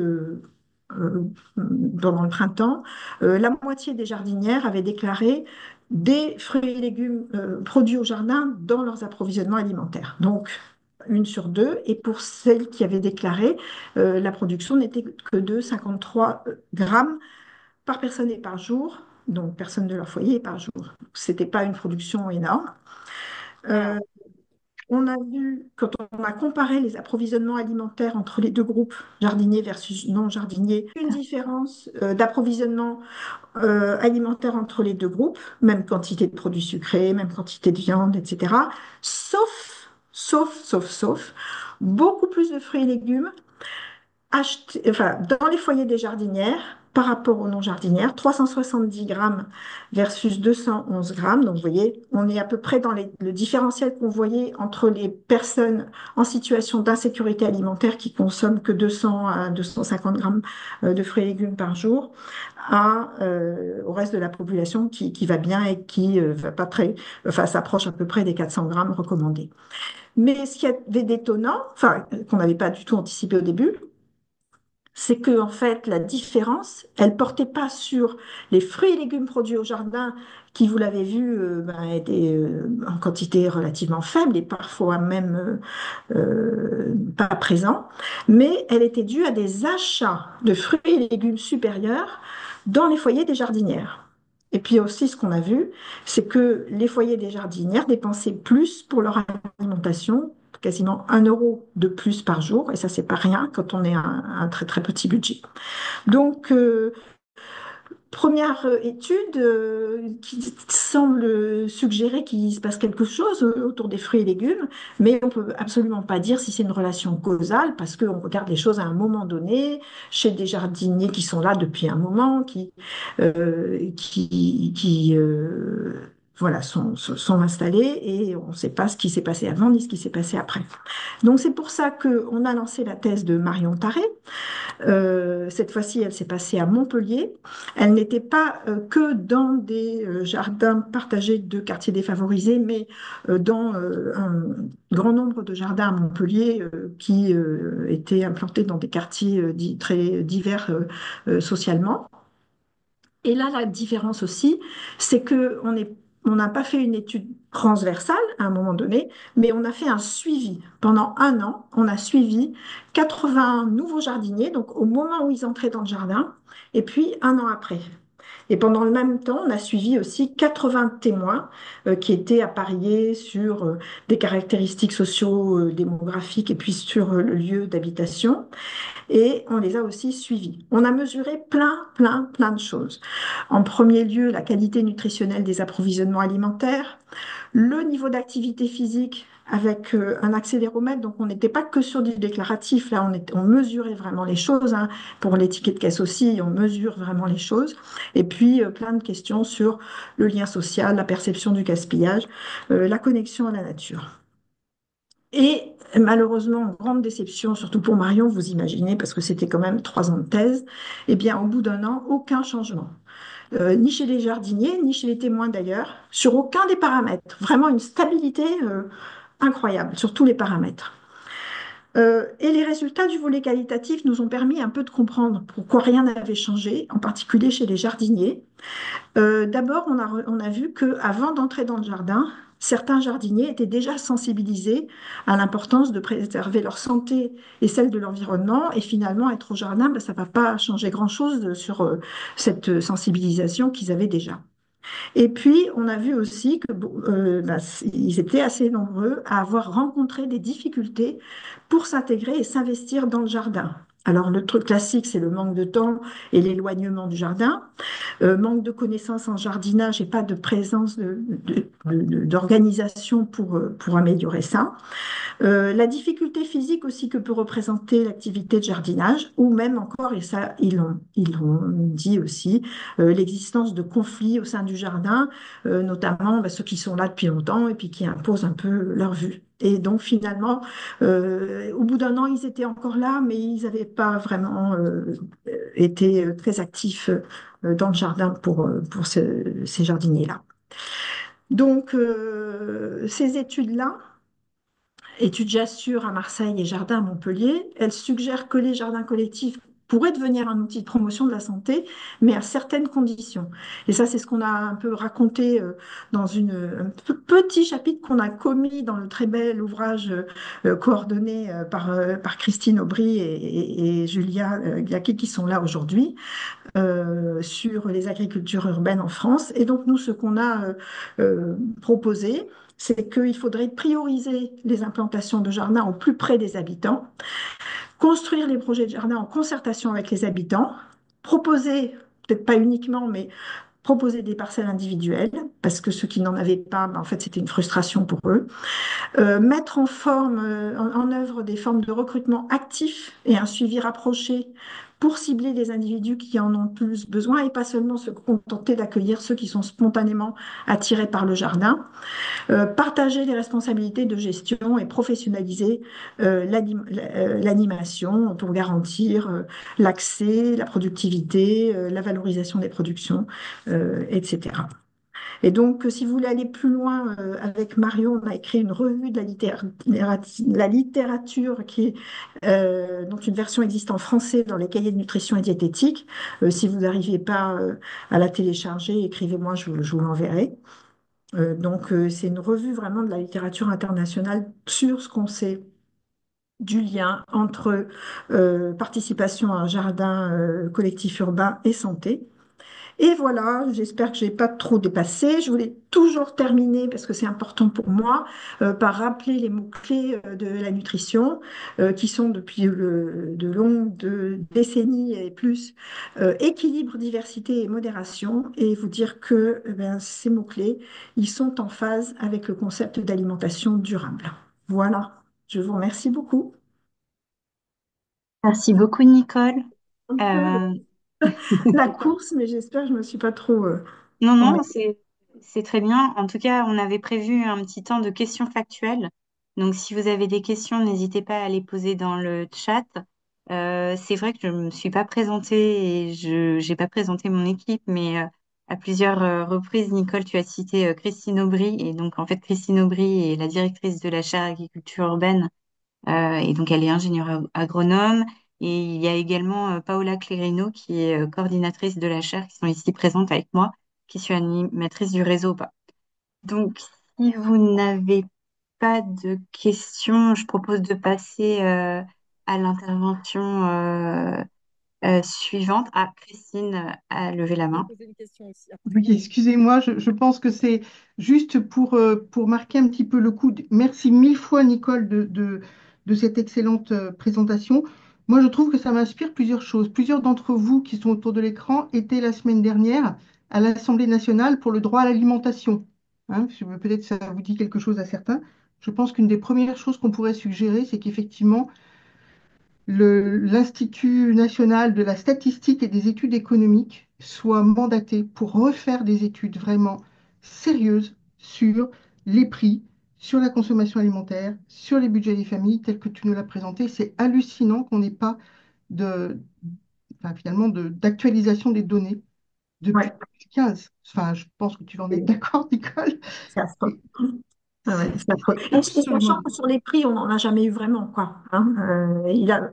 pendant le printemps, la moitié des jardinières avaient déclaré des fruits et légumes produits au jardin dans leurs approvisionnements alimentaires. Donc, une sur deux. Et pour celles qui avaient déclaré, la production n'était que de 53 grammes par personne et par jour, donc personne de leur foyer et par jour. Ce n'était pas une production énorme. Hmm. Euh, on a vu, quand on a comparé les approvisionnements alimentaires entre les deux groupes, jardiniers versus non-jardiniers, une différence d'approvisionnement alimentaire entre les deux groupes, même quantité de produits sucrés, même quantité de viande, etc. Sauf, beaucoup plus de fruits et légumes dans les foyers des jardinières par rapport aux non-jardinières, 370 grammes versus 211 grammes. Donc, vous voyez, on est à peu près dans le différentiel qu'on voyait entre les personnes en situation d'insécurité alimentaire qui consomment que 200 à 250 grammes de fruits et légumes par jour, au reste de la population qui va bien et qui va pas très, enfin, s'approche à peu près des 400 grammes recommandés. Mais ce qui avait d'étonnant, enfin, qu'on n'avait pas du tout anticipé au début, c'est que en fait la différence, elle portait pas sur les fruits et légumes produits au jardin qui, vous l'avez vu, étaient en quantité relativement faible et parfois même pas présents, mais elle était due à des achats de fruits et légumes supérieurs dans les foyers des jardinières. Et puis aussi, ce qu'on a vu, c'est que les foyers des jardinières dépensaient plus pour leur alimentation, quasiment 1 € de plus par jour, et ça, c'est pas rien quand on est un très petit budget. Donc, première étude qui semble suggérer qu'il se passe quelque chose autour des fruits et légumes, mais on ne peut absolument pas dire si c'est une relation causale, parce qu'on regarde les choses à un moment donné, chez des jardiniers qui sont là depuis un moment, voilà, sont installés, et on ne sait pas ce qui s'est passé avant ni ce qui s'est passé après. Donc c'est pour ça qu'on a lancé la thèse de Marion Taré. Cette fois-ci, elle s'est passée à Montpellier. Elle n'était pas que dans des jardins partagés de quartiers défavorisés, mais dans un grand nombre de jardins à Montpellier qui étaient implantés dans des quartiers dits très divers socialement. Et là, la différence aussi, c'est que on n'a pas fait une étude transversale à un moment donné, mais on a fait un suivi. Pendant un an, on a suivi 80 nouveaux jardiniers, donc au moment où ils entraient dans le jardin, et puis un an après. Et pendant le même temps, on a suivi aussi 80 témoins qui étaient appariés sur des caractéristiques socio-démographiques et puis sur le lieu d'habitation. Et on les a aussi suivis. On a mesuré plein de choses. En premier lieu, la qualité nutritionnelle des approvisionnements alimentaires, le niveau d'activité physique avec un accéléromètre, donc on n'était pas que sur du déclaratif, là on mesurait vraiment les choses, hein. Pour les tickets de caisse aussi, on mesure vraiment les choses, et puis plein de questions sur le lien social, la perception du gaspillage, la connexion à la nature. Et malheureusement, grande déception, surtout pour Marion, vous imaginez, parce que c'était quand même 3 ans de thèse, eh bien au bout d'un an, aucun changement. Ni chez les jardiniers, ni chez les témoins d'ailleurs, sur aucun des paramètres. Vraiment une stabilité incroyable sur tous les paramètres. Et les résultats du volet qualitatif nous ont permis un peu de comprendre pourquoi rien n'avait changé, en particulier chez les jardiniers. D'abord, on a vu qu'avant d'entrer dans le jardin, certains jardiniers étaient déjà sensibilisés à l'importance de préserver leur santé et celle de l'environnement. Et finalement, être au jardin, ben, ça ne va pas changer grand-chose sur cette sensibilisation qu'ils avaient déjà. Et puis, on a vu aussi que bah, ils étaient assez nombreux à avoir rencontré des difficultés pour s'intégrer et s'investir dans le jardin. Alors, le truc classique, c'est le manque de temps et l'éloignement du jardin, manque de connaissances en jardinage et pas de présence d'organisation pour améliorer ça. La difficulté physique aussi que peut représenter l'activité de jardinage, ou même encore, et ça ils l'ont dit aussi, l'existence de conflits au sein du jardin, notamment bah, ceux qui sont là depuis longtemps et puis qui imposent un peu leur vue. Et donc finalement, au bout d'un an, ils étaient encore là, mais ils n'avaient pas vraiment été très actifs dans le jardin pour ces jardiniers-là. Donc, ces études-là, études Jassur à Marseille et Jardin à Montpellier, elles suggèrent que les jardins collectifs pourraient devenir un outil de promotion de la santé, mais à certaines conditions. Et ça, c'est ce qu'on a un peu raconté dans un petit chapitre qu'on a commis dans le très bel ouvrage coordonné par Christine Aubry et Julia Glaquet, qui sont là aujourd'hui, sur les agricultures urbaines en France. Et donc, nous, ce qu'on a proposé, c'est qu'il faudrait prioriser les implantations de jardins au plus près des habitants, construire les projets de jardin en concertation avec les habitants, proposer, peut-être pas uniquement, mais proposer des parcelles individuelles, parce que ceux qui n'en avaient pas, ben, en fait, c'était une frustration pour eux. Mettre en œuvre des formes de recrutement actif et un suivi rapproché pour cibler les individus qui en ont plus besoin et pas seulement se contenter d'accueillir ceux qui sont spontanément attirés par le jardin. Partager les responsabilités de gestion et professionnaliser l'animation pour garantir l'accès, la productivité, la valorisation des productions, etc. Et donc, si vous voulez aller plus loin avec Marion, on a écrit une revue de la littérature dont une version existe en français dans les cahiers de nutrition et diététique. Si vous n'arrivez pas à la télécharger, écrivez-moi, je vous l'enverrai. C'est une revue vraiment de la littérature internationale sur ce qu'on sait du lien entre participation à un jardin collectif urbain et santé. Et voilà, j'espère que je n'ai pas trop dépassé. Je voulais toujours terminer, parce que c'est important pour moi, par rappeler les mots-clés de la nutrition, qui sont depuis de longues décennies et plus, équilibre, diversité et modération, et vous dire que ces mots-clés, ils sont en phase avec le concept d'alimentation durable. Voilà, je vous remercie beaucoup. Merci beaucoup, Nicole. Un peu Euh, la course, mais j'espère que je ne me suis pas trop non, non, embêtée. c'est très bien. En tout cas, on avait prévu un petit temps de questions factuelles. Donc, si vous avez des questions, n'hésitez pas à les poser dans le chat. C'est vrai que je ne me suis pas présentée et je n'ai pas présenté mon équipe, mais à plusieurs reprises, Nicole, tu as cité Christine Aubry. Et donc, en fait, Christine Aubry est la directrice de la chaire agriculture urbaine. Et donc, elle est ingénieure agronome. Et il y a également Paola Clérino, qui est coordinatrice de la chaire, qui sont ici présentes avec moi, qui suis animatrice du réseau. Donc, si vous n'avez pas de questions, je propose de passer à l'intervention suivante. Ah, Christine a levé la Je vais main. poser une question aussi Oui, après. excusez-moi, je pense que c'est juste pour marquer un petit peu le coup. Merci mille fois, Nicole, de cette excellente présentation. Moi, je trouve que ça m'inspire plusieurs choses. Plusieurs d'entre vous qui sont autour de l'écran étaient la semaine dernière à l'Assemblée nationale pour le droit à l'alimentation. Hein, peut-être ça vous dit quelque chose à certains. Je pense qu'une des premières choses qu'on pourrait suggérer, c'est qu'effectivement, l'Institut national de la statistique et des études économiques soit mandaté pour refaire des études vraiment sérieuses sur les prix, sur la consommation alimentaire, sur les budgets des familles, tels que tu nous l'as présenté. C'est hallucinant qu'on n'ait pas de, enfin, finalement d'actualisation des données depuis Ouais, 2015. Enfin, je pense que tu vas en être c'est d'accord, Nicole. c'est affreux. C'est Ah ouais, c'est affreux. c'est Et sachant absolument. que sur les prix, on n'en a jamais eu vraiment, quoi. Hein.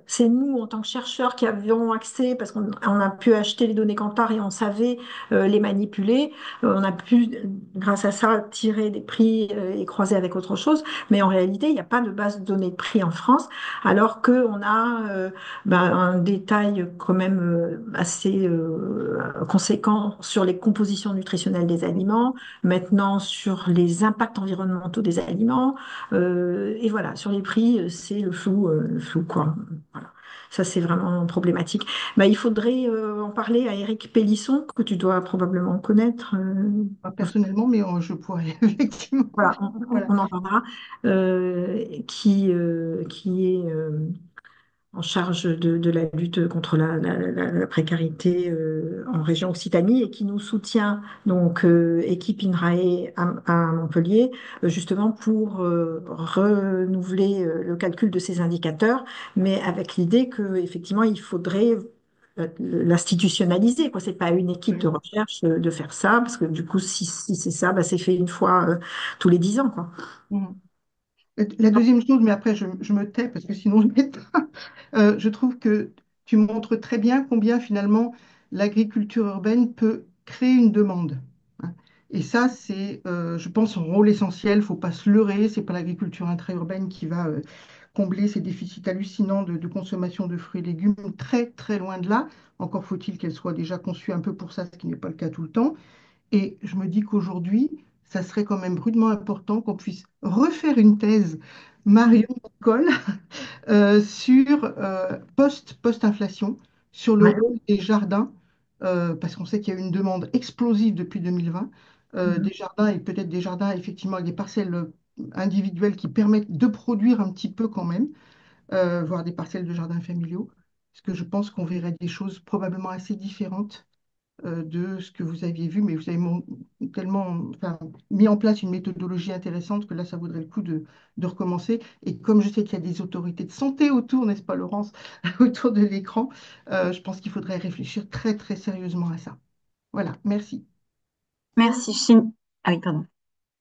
C'est nous, en tant que chercheurs, qui avions accès, parce qu'on a pu acheter les données Kantar et on savait les manipuler. On a pu, grâce à ça, tirer des prix et croiser avec autre chose. Mais en réalité, il n'y a pas de base de données de prix en France, alors qu'on a un détail quand même assez conséquent sur les compositions nutritionnelles des aliments, maintenant sur les impacts environnementaux des aliments, et voilà, sur les prix, c'est le flou, quoi. Voilà. Ça, c'est vraiment problématique. Bah, il faudrait en parler à Éric Pélisson, que tu dois probablement connaître. Pas personnellement, mais je pourrais effectivement. Voilà, Voilà. on en parlera, qui est en charge de la lutte contre la précarité en région Occitanie et qui nous soutient, donc équipe INRAE à Montpellier, justement pour renouveler le calcul de ces indicateurs, mais avec l'idée que effectivement il faudrait l'institutionnaliser, quoi. C'est pas une équipe de Ouais. recherche de faire ça, parce que du coup, si c'est ça, bah, c'est fait une fois tous les 10 ans, quoi. Mhm. La deuxième chose, mais après je me tais parce que sinon je m'éteins. Je trouve que tu montres très bien combien finalement l'agriculture urbaine peut créer une demande. Hein. Et ça, c'est, je pense, son rôle essentiel. Il ne faut pas se leurrer. C'est pas l'agriculture intra-urbaine qui va combler ces déficits hallucinants de consommation de fruits et légumes. Très, très loin de là. Encore faut-il qu'elle soit déjà conçue un peu pour ça, ce qui n'est pas le cas tout le temps. Et je me dis qu'aujourd'hui, ça serait quand même rudement important qu'on puisse refaire une thèse, Marion Nicole, sur post-inflation, sur le Ouais. rôle des jardins, parce qu'on sait qu'il y a eu une demande explosive depuis 2020, Mhm. des jardins et peut-être des jardins effectivement avec des parcelles individuelles qui permettent de produire un petit peu quand même, voire des parcelles de jardins familiaux, parce que je pense qu'on verrait des choses probablement assez différentes de ce que vous aviez vu, mais vous avez tellement enfin, mis en place une méthodologie intéressante que là, ça vaudrait le coup de recommencer. Et comme je sais qu'il y a des autorités de santé autour, n'est-ce pas, Laurence, autour de l'écran, je pense qu'il faudrait réfléchir très, très sérieusement à ça. Voilà, merci. Merci. Ah oui, pardon.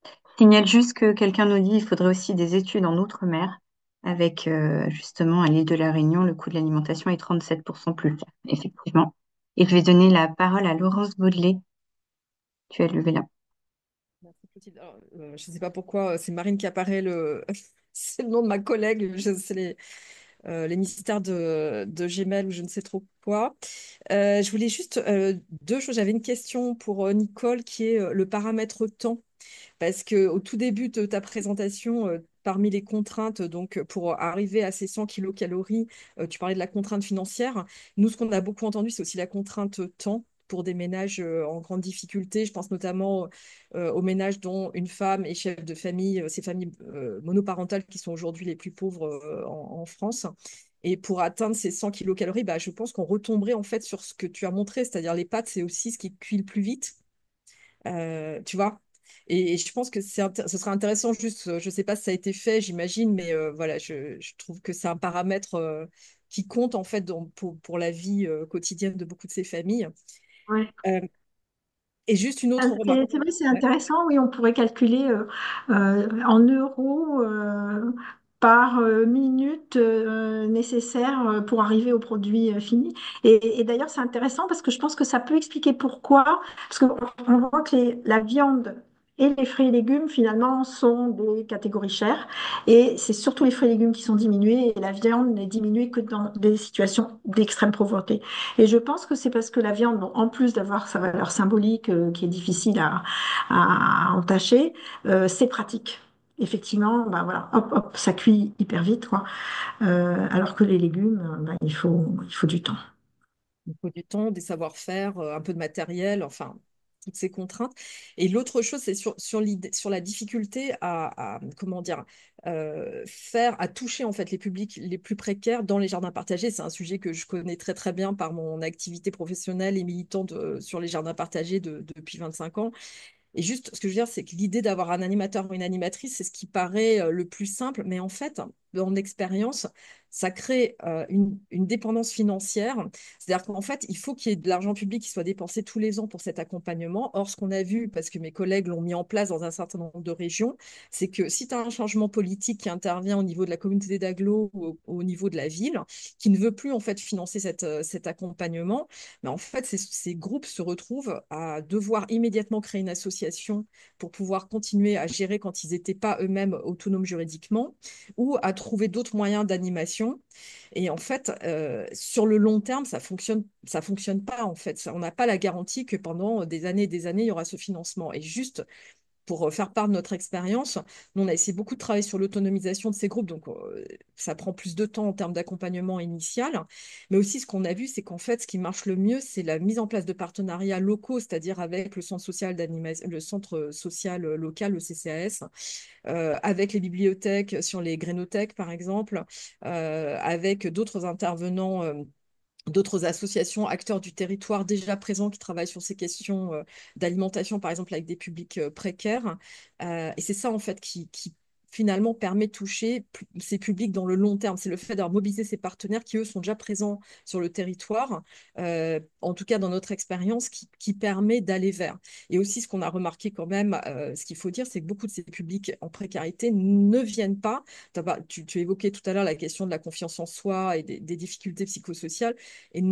Je signale juste que quelqu'un nous dit qu'il faudrait aussi des études en outre-mer, avec justement à l'île de la Réunion, le coût de l'alimentation est 37% plus cher, effectivement. Et je vais donner la parole à Laurence Baudelet. Tu as levé la main. Merci, Clotilde. Alors, je ne sais pas pourquoi, c'est Marine qui apparaît, c'est le nom de ma collègue, c'est les mystères de Gmail ou je ne sais trop quoi. Je voulais juste deux choses. J'avais une question pour Nicole qui est le paramètre temps. Parce que au tout début de ta présentation, parmi les contraintes, donc pour arriver à ces 100 kilocalories, tu parlais de la contrainte financière. Nous, ce qu'on a beaucoup entendu, c'est aussi la contrainte temps pour des ménages en grande difficulté. Je pense notamment aux ménages dont une femme est chef de famille, ces familles monoparentales qui sont aujourd'hui les plus pauvres en France. Et pour atteindre ces 100 kilocalories, bah, je pense qu'on retomberait en fait sur ce que tu as montré, c'est-à-dire les pâtes, c'est aussi ce qui cuit le plus vite. Tu vois? Et je pense que ce serait intéressant, juste, je ne sais pas si ça a été fait, j'imagine, mais voilà, je trouve que c'est un paramètre qui compte en fait pour la vie quotidienne de beaucoup de ces familles. Ouais. Euh, et juste une Ah, autre remarque. c'est vrai, c'est Ouais. intéressant. Oui, on pourrait calculer en euros par minute nécessaire pour arriver au produit fini. Et d'ailleurs, c'est intéressant parce que je pense que ça peut expliquer pourquoi. Parce qu'on voit que la viande Et les fruits et légumes, finalement, sont des catégories chères. Et c'est surtout les fruits et légumes qui sont diminués et la viande n'est diminuée que dans des situations d'extrême pauvreté. Et je pense que c'est parce que la viande, bon, en plus d'avoir sa valeur symbolique qui est difficile à entacher, c'est pratique. Effectivement, bah voilà, hop, hop, ça cuit hyper vite, quoi. Alors que les légumes, bah, il faut du temps. Il faut du temps, des savoir-faire, un peu de matériel, enfin, toutes ces contraintes. Et l'autre chose, c'est sur la difficulté comment dire, à toucher en fait les publics les plus précaires dans les jardins partagés. C'est un sujet que je connais très très bien par mon activité professionnelle et militante sur les jardins partagés depuis 25 ans. Et juste, ce que je veux dire, c'est que l'idée d'avoir un animateur ou une animatrice, c'est ce qui paraît le plus simple, mais en fait, en expérience, ça crée une dépendance financière. C'est-à-dire qu'en fait, il faut qu'il y ait de l'argent public qui soit dépensé tous les ans pour cet accompagnement. Or, ce qu'on a vu, parce que mes collègues l'ont mis en place dans un certain nombre de régions, c'est que si tu as un changement politique qui intervient au niveau de la communauté d'agglo ou au niveau de la ville, qui ne veut plus en fait financer cet accompagnement, mais en fait, ces groupes se retrouvent à devoir immédiatement créer une association pour pouvoir continuer à gérer quand ils n'étaient pas eux-mêmes autonomes juridiquement ou à trouver d'autres moyens d'animation. Et en fait, sur le long terme, ça fonctionne pas en fait. On n'a pas la garantie que pendant des années et des années, il y aura ce financement. Et juste pour faire part de notre expérience, nous, on a essayé beaucoup de travailler sur l'autonomisation de ces groupes, donc ça prend plus de temps en termes d'accompagnement initial. Mais aussi, ce qu'on a vu, c'est qu'en fait, ce qui marche le mieux, c'est la mise en place de partenariats locaux, c'est-à-dire avec le centre social d'animation, le centre social local, le CCAS, avec les bibliothèques sur les grénothèques, par exemple, avec d'autres intervenants. D'autres associations, acteurs du territoire déjà présents qui travaillent sur ces questions d'alimentation, par exemple, avec des publics précaires. Et c'est ça, en fait, qui finalement permet de toucher ces publics dans le long terme. C'est le fait d'avoir mobilisé ces partenaires qui, eux, sont déjà présents sur le territoire, en tout cas dans notre expérience, qui permet d'aller vers. Et aussi, ce qu'on a remarqué quand même, ce qu'il faut dire, c'est que beaucoup de ces publics en précarité ne viennent pas. Tu évoquais tout à l'heure la question de la confiance en soi et des difficultés psychosociales et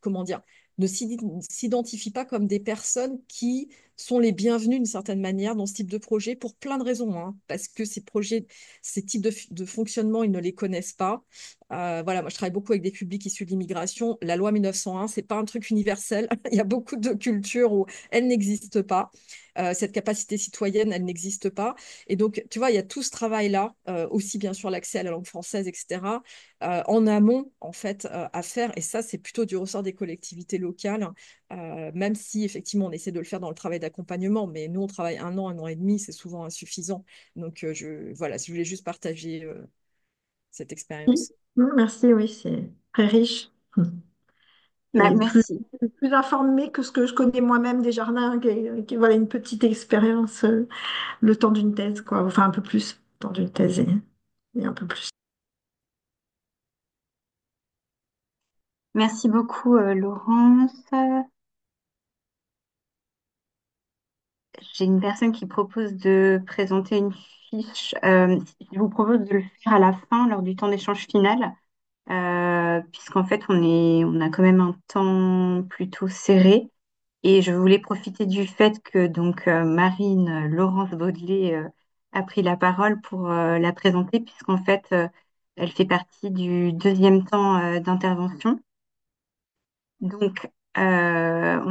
comment dire, ne s'identifient pas comme des personnes qui sont les bienvenues d'une certaine manière dans ce type de projet pour plein de raisons, hein, parce que ces projets, ces types de fonctionnement, ils ne les connaissent pas. Voilà, moi je travaille beaucoup avec des publics issus de l'immigration. La loi 1901, c'est pas un truc universel. Il y a beaucoup de cultures où elle n'existe pas. Cette capacité citoyenne, elle n'existe pas. Et donc, tu vois, il y a tout ce travail-là, aussi bien sûr l'accès à la langue française, etc., en amont, en fait, à faire. Et ça, c'est plutôt du ressort des collectivités locales, même si, effectivement, on essaie de le faire dans le travail d'accompagnement. Mais nous, on travaille un an et demi, c'est souvent insuffisant. Donc, voilà, si je voulais juste partager cette Oui. expérience. Merci, oui, c'est très riche. Et Merci. plus informé que ce que je connais moi-même des jardins, voilà, une petite expérience le temps d'une thèse, quoi. Enfin, un peu plus, le temps d'une thèse et un peu plus. Merci beaucoup, Laurence. J'ai une personne qui propose de présenter une fiche. Je vous propose de le faire à la fin, lors du temps d'échange final, puisqu'en fait, on a quand même un temps plutôt serré. Et je voulais profiter du fait que donc Marine Laurence Baudelet a pris la parole pour la présenter, puisqu'en fait, elle fait partie du deuxième temps d'intervention. Donc, on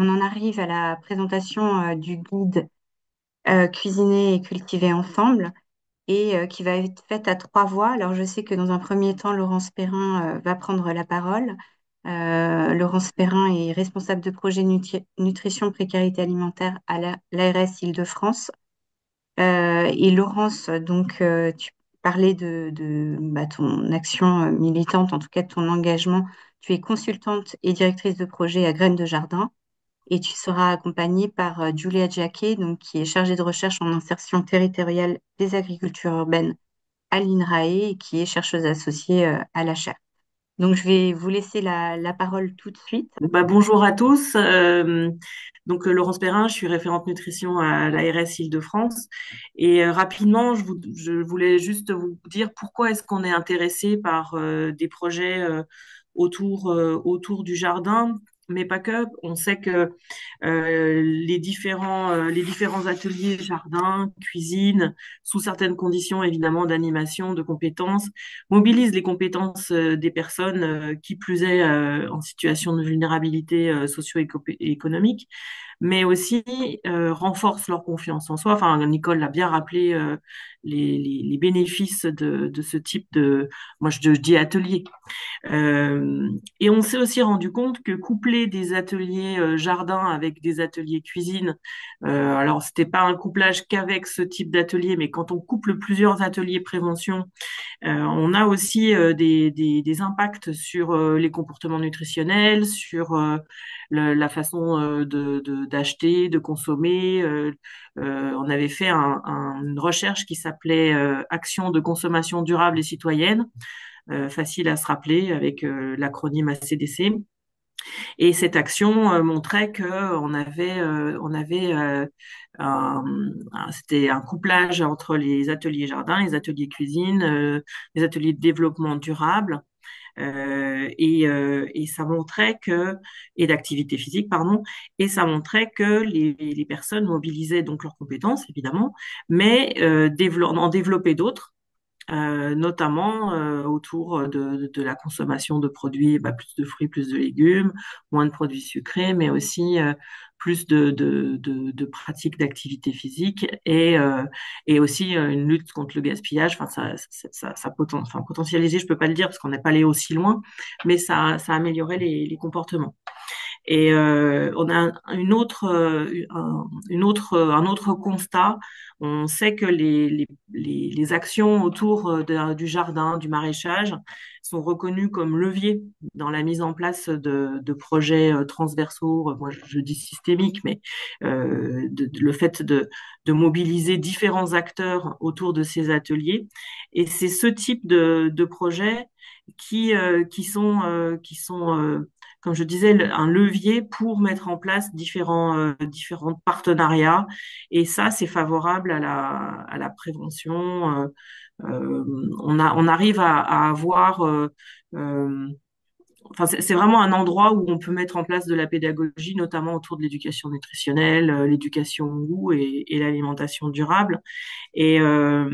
en arrive à la présentation du guide Cuisiner et cultiver ensemble et qui va être faite à trois voix. Alors, je sais que dans un premier temps, Laurence Perrin va prendre la parole. Laurence Perrin est responsable de projet nutrition précarité alimentaire à l'ARS Île-de-France. Et Laurence, donc, tu parlais de ton action militante, en tout cas de ton engagement. Tu es consultante et directrice de projet à Graines de Jardin et tu seras accompagnée par Julia Jacquet, donc, qui est chargée de recherche en insertion territoriale des agricultures urbaines à l'INRAE et qui est chercheuse associée à la chaire. Donc, je vais vous laisser la parole tout de suite. Bonjour à tous. Laurence Perrin, je suis référente nutrition à l'ARS Île-de-France. Et rapidement, je voulais juste vous dire pourquoi est-ce qu'on est intéressé par des projets autour du jardin. mais pas que. On sait que les différents ateliers, jardins, cuisine, sous certaines conditions évidemment d'animation, de compétences, mobilisent les compétences des personnes, qui plus est en situation de vulnérabilité socio-économique, mais aussi renforcent leur confiance en soi. Enfin, Nicole l'a bien rappelé, les bénéfices de ce type de, moi je dis atelier. Et on s'est aussi rendu compte que coupler des ateliers jardin avec des ateliers cuisine, alors c'était pas un couplage qu'avec ce type d'atelier, mais quand on couple plusieurs ateliers prévention, on a aussi des impacts sur les comportements nutritionnels, sur la façon d'acheter, de consommer. On avait fait une recherche qui s'appelait Action de consommation durable et citoyenne, facile à se rappeler avec l'acronyme ACDC. Et cette action montrait que on avait c'était un couplage entre les ateliers jardin, les ateliers cuisine, les ateliers de développement durable. Et ça montrait que, et d'activité physique, pardon, et ça montrait que les personnes mobilisaient donc leurs compétences, évidemment, mais en développaient d'autres, notamment autour de la consommation de produits, plus de fruits, plus de légumes, moins de produits sucrés, mais aussi plus de pratiques d'activité physique et aussi une lutte contre le gaspillage. Enfin, enfin, potentialisé, je peux pas le dire parce qu'on n'est pas allé aussi loin, mais ça a amélioré les comportements. Et on a un autre constat. On sait que les actions autour du jardin, du maraîchage, sont reconnues comme leviers dans la mise en place de projets transversaux. Moi, je dis systémiques, mais le fait de mobiliser différents acteurs autour de ces ateliers. Et c'est ce type de projets qui sont comme je disais, un levier pour mettre en place différents partenariats. Et ça, c'est favorable à la prévention. On arrive à avoir... enfin, c'est vraiment un endroit où on peut mettre en place de la pédagogie, notamment autour de l'éducation nutritionnelle, l'éducation au goût et l'alimentation durable. Et, euh,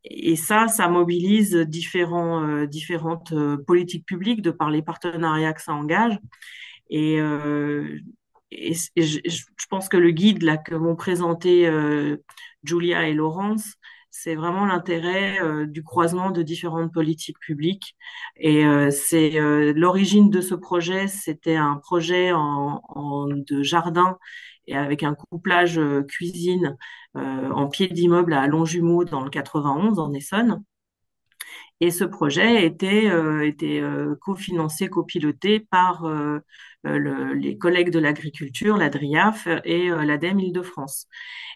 et ça mobilise différentes politiques publiques de par les partenariats que ça engage. Et, euh, je pense que le guide là que m'ont présenté Julia et Laurence, c'est vraiment l'intérêt du croisement de différentes politiques publiques. Et c'est l'origine de ce projet, c'était un projet de jardin et avec un couplage cuisine en pied d'immeuble à Longjumeau dans le 91 en Essonne. Et ce projet était cofinancé, copiloté par les collègues de l'agriculture, la DRIAF et l'ADEME Île-de-France.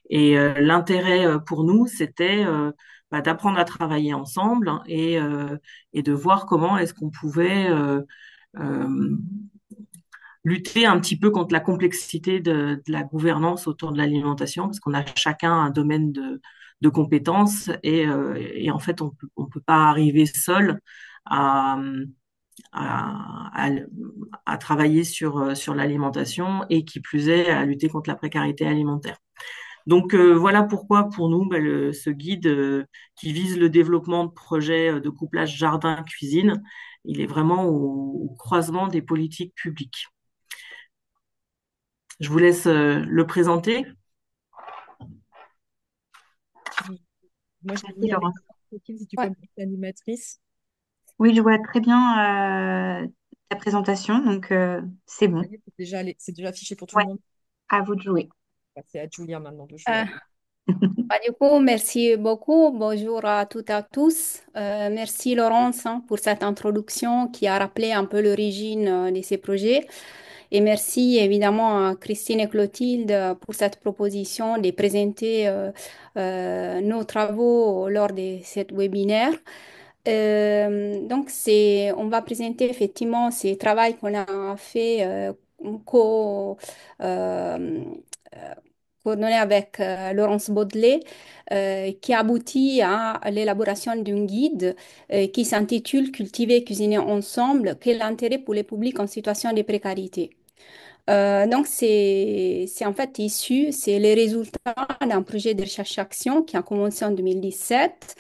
Et l'intérêt pour nous, c'était d'apprendre à travailler ensemble, hein, et de voir comment est-ce qu'on pouvait euh, lutter un petit peu contre la complexité de la gouvernance autour de l'alimentation, parce qu'on a chacun un domaine de compétences et en fait, on peut pas arriver seul à, à, à, à travailler sur l'alimentation et qui plus est à lutter contre la précarité alimentaire. Donc voilà pourquoi pour nous, ce guide qui vise le développement de projets de couplage jardin-cuisine, il est vraiment au croisement des politiques publiques. Je vous laisse le présenter. Moi, je Merci, mis avec Laurence. Cécile, si tu peux Ouais. me passer l'animatrice. Oui, je vois très bien ta présentation, donc c'est bon. C'est déjà affiché pour tout Ouais, le monde. à vous de jouer. C'est à Julia maintenant de jouer. Euh, du coup, merci beaucoup. Bonjour à toutes et à tous. Merci Laurence, hein, pour cette introduction qui a rappelé un peu l'origine de ces projets. Et merci évidemment à Christine et Clotilde pour cette proposition de présenter nos travaux lors de cet webinaire. On va présenter effectivement ces travaux qu'on a fait co, euh, euh, coordonné avec Laurence Baudelet, qui aboutit à l'élaboration d'un guide qui s'intitule Cultiver et cuisiner ensemble, quel intérêt pour les publics en situation de précarité. Donc, c'est en fait issu, c'est les résultats d'un projet de recherche-action qui a commencé en 2017,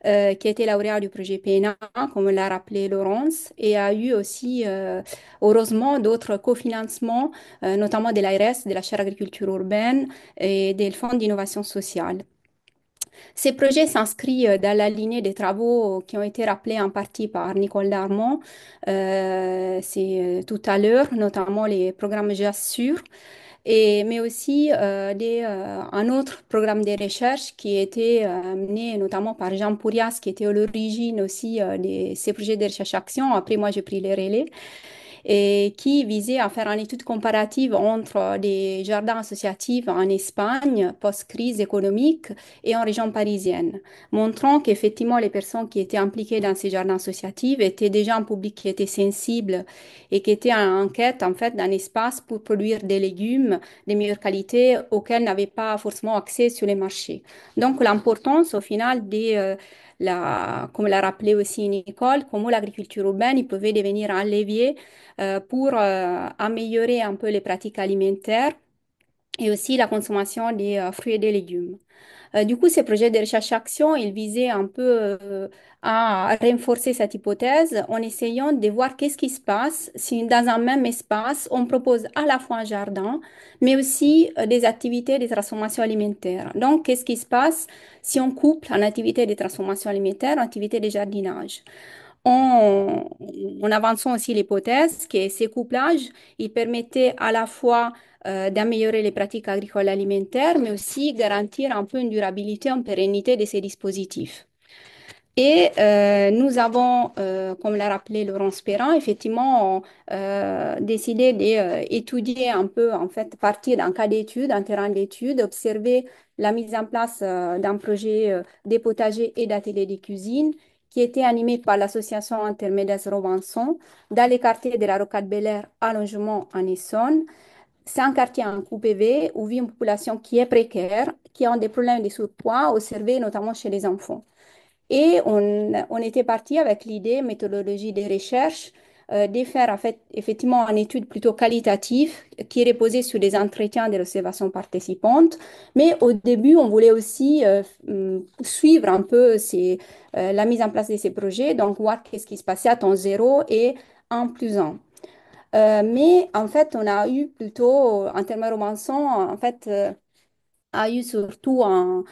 qui a été lauréat du projet PNA, comme l'a rappelé Laurence, et a eu aussi, heureusement, d'autres cofinancements, notamment de l'ARS, de la chaire agriculture urbaine et des fonds d'innovation sociale. Ces projets s'inscrivent dans la lignée des travaux qui ont été rappelés en partie par Nicole Darmon tout à l'heure, notamment les programmes JASSURE, mais aussi un autre programme de recherche qui a été mené notamment par Jean Pourias, qui était à l'origine aussi de ces projets de recherche-action. Après, moi, j'ai pris les relais et qui visait à faire une étude comparative entre des jardins associatifs en Espagne post-crise économique et en région parisienne, montrant qu'effectivement les personnes qui étaient impliquées dans ces jardins associatifs étaient déjà un public qui était sensible et qui était en quête en fait d'un espace pour produire des légumes de meilleure qualité auxquels n'avaient pas forcément accès sur les marchés. Donc l'importance au final comme l'a rappelé aussi Nicole, comment l'agriculture urbaine il pouvait devenir un levier pour améliorer un peu les pratiques alimentaires et aussi la consommation des fruits et des légumes. Du coup, ces projets de recherche-action, ils visaient un peu à renforcer cette hypothèse en essayant de voir qu'est-ce qui se passe si dans un même espace, on propose à la fois un jardin, mais aussi des activités de transformation alimentaire. Donc, qu'est-ce qui se passe si on couple en activité de transformation alimentaire, en activité de jardinage? En, en avançant aussi l'hypothèse que ces couplages, ils permettaient à la fois d'améliorer les pratiques agricoles alimentaires, mais aussi garantir un peu une durabilité, une pérennité de ces dispositifs. Et nous avons, comme l'a rappelé Laurence Perrin, effectivement décidé d'étudier un peu, en fait, partir d'un cas d'étude, un terrain d'étude, observer la mise en place d'un projet des potagers et d'ateliers de cuisine qui était animé par l'association Intermédiaires Robinson dans les quartiers de la Rocade Bel Air à Longement en Essonne. C'est un quartier en QPV où vit une population qui est précaire, qui a des problèmes de surpoids observés notamment chez les enfants. Et on était parti avec l'idée, méthodologie des recherches, de faire en fait, effectivement une étude plutôt qualitative qui reposait sur des entretiens de l'observation participante. Mais au début, on voulait aussi suivre un peu la mise en place de ces projets, donc voir qu'est-ce qui se passait à temps zéro et en plus un. Mais en fait, on a eu plutôt, en termes romançons, en fait, a eu surtout un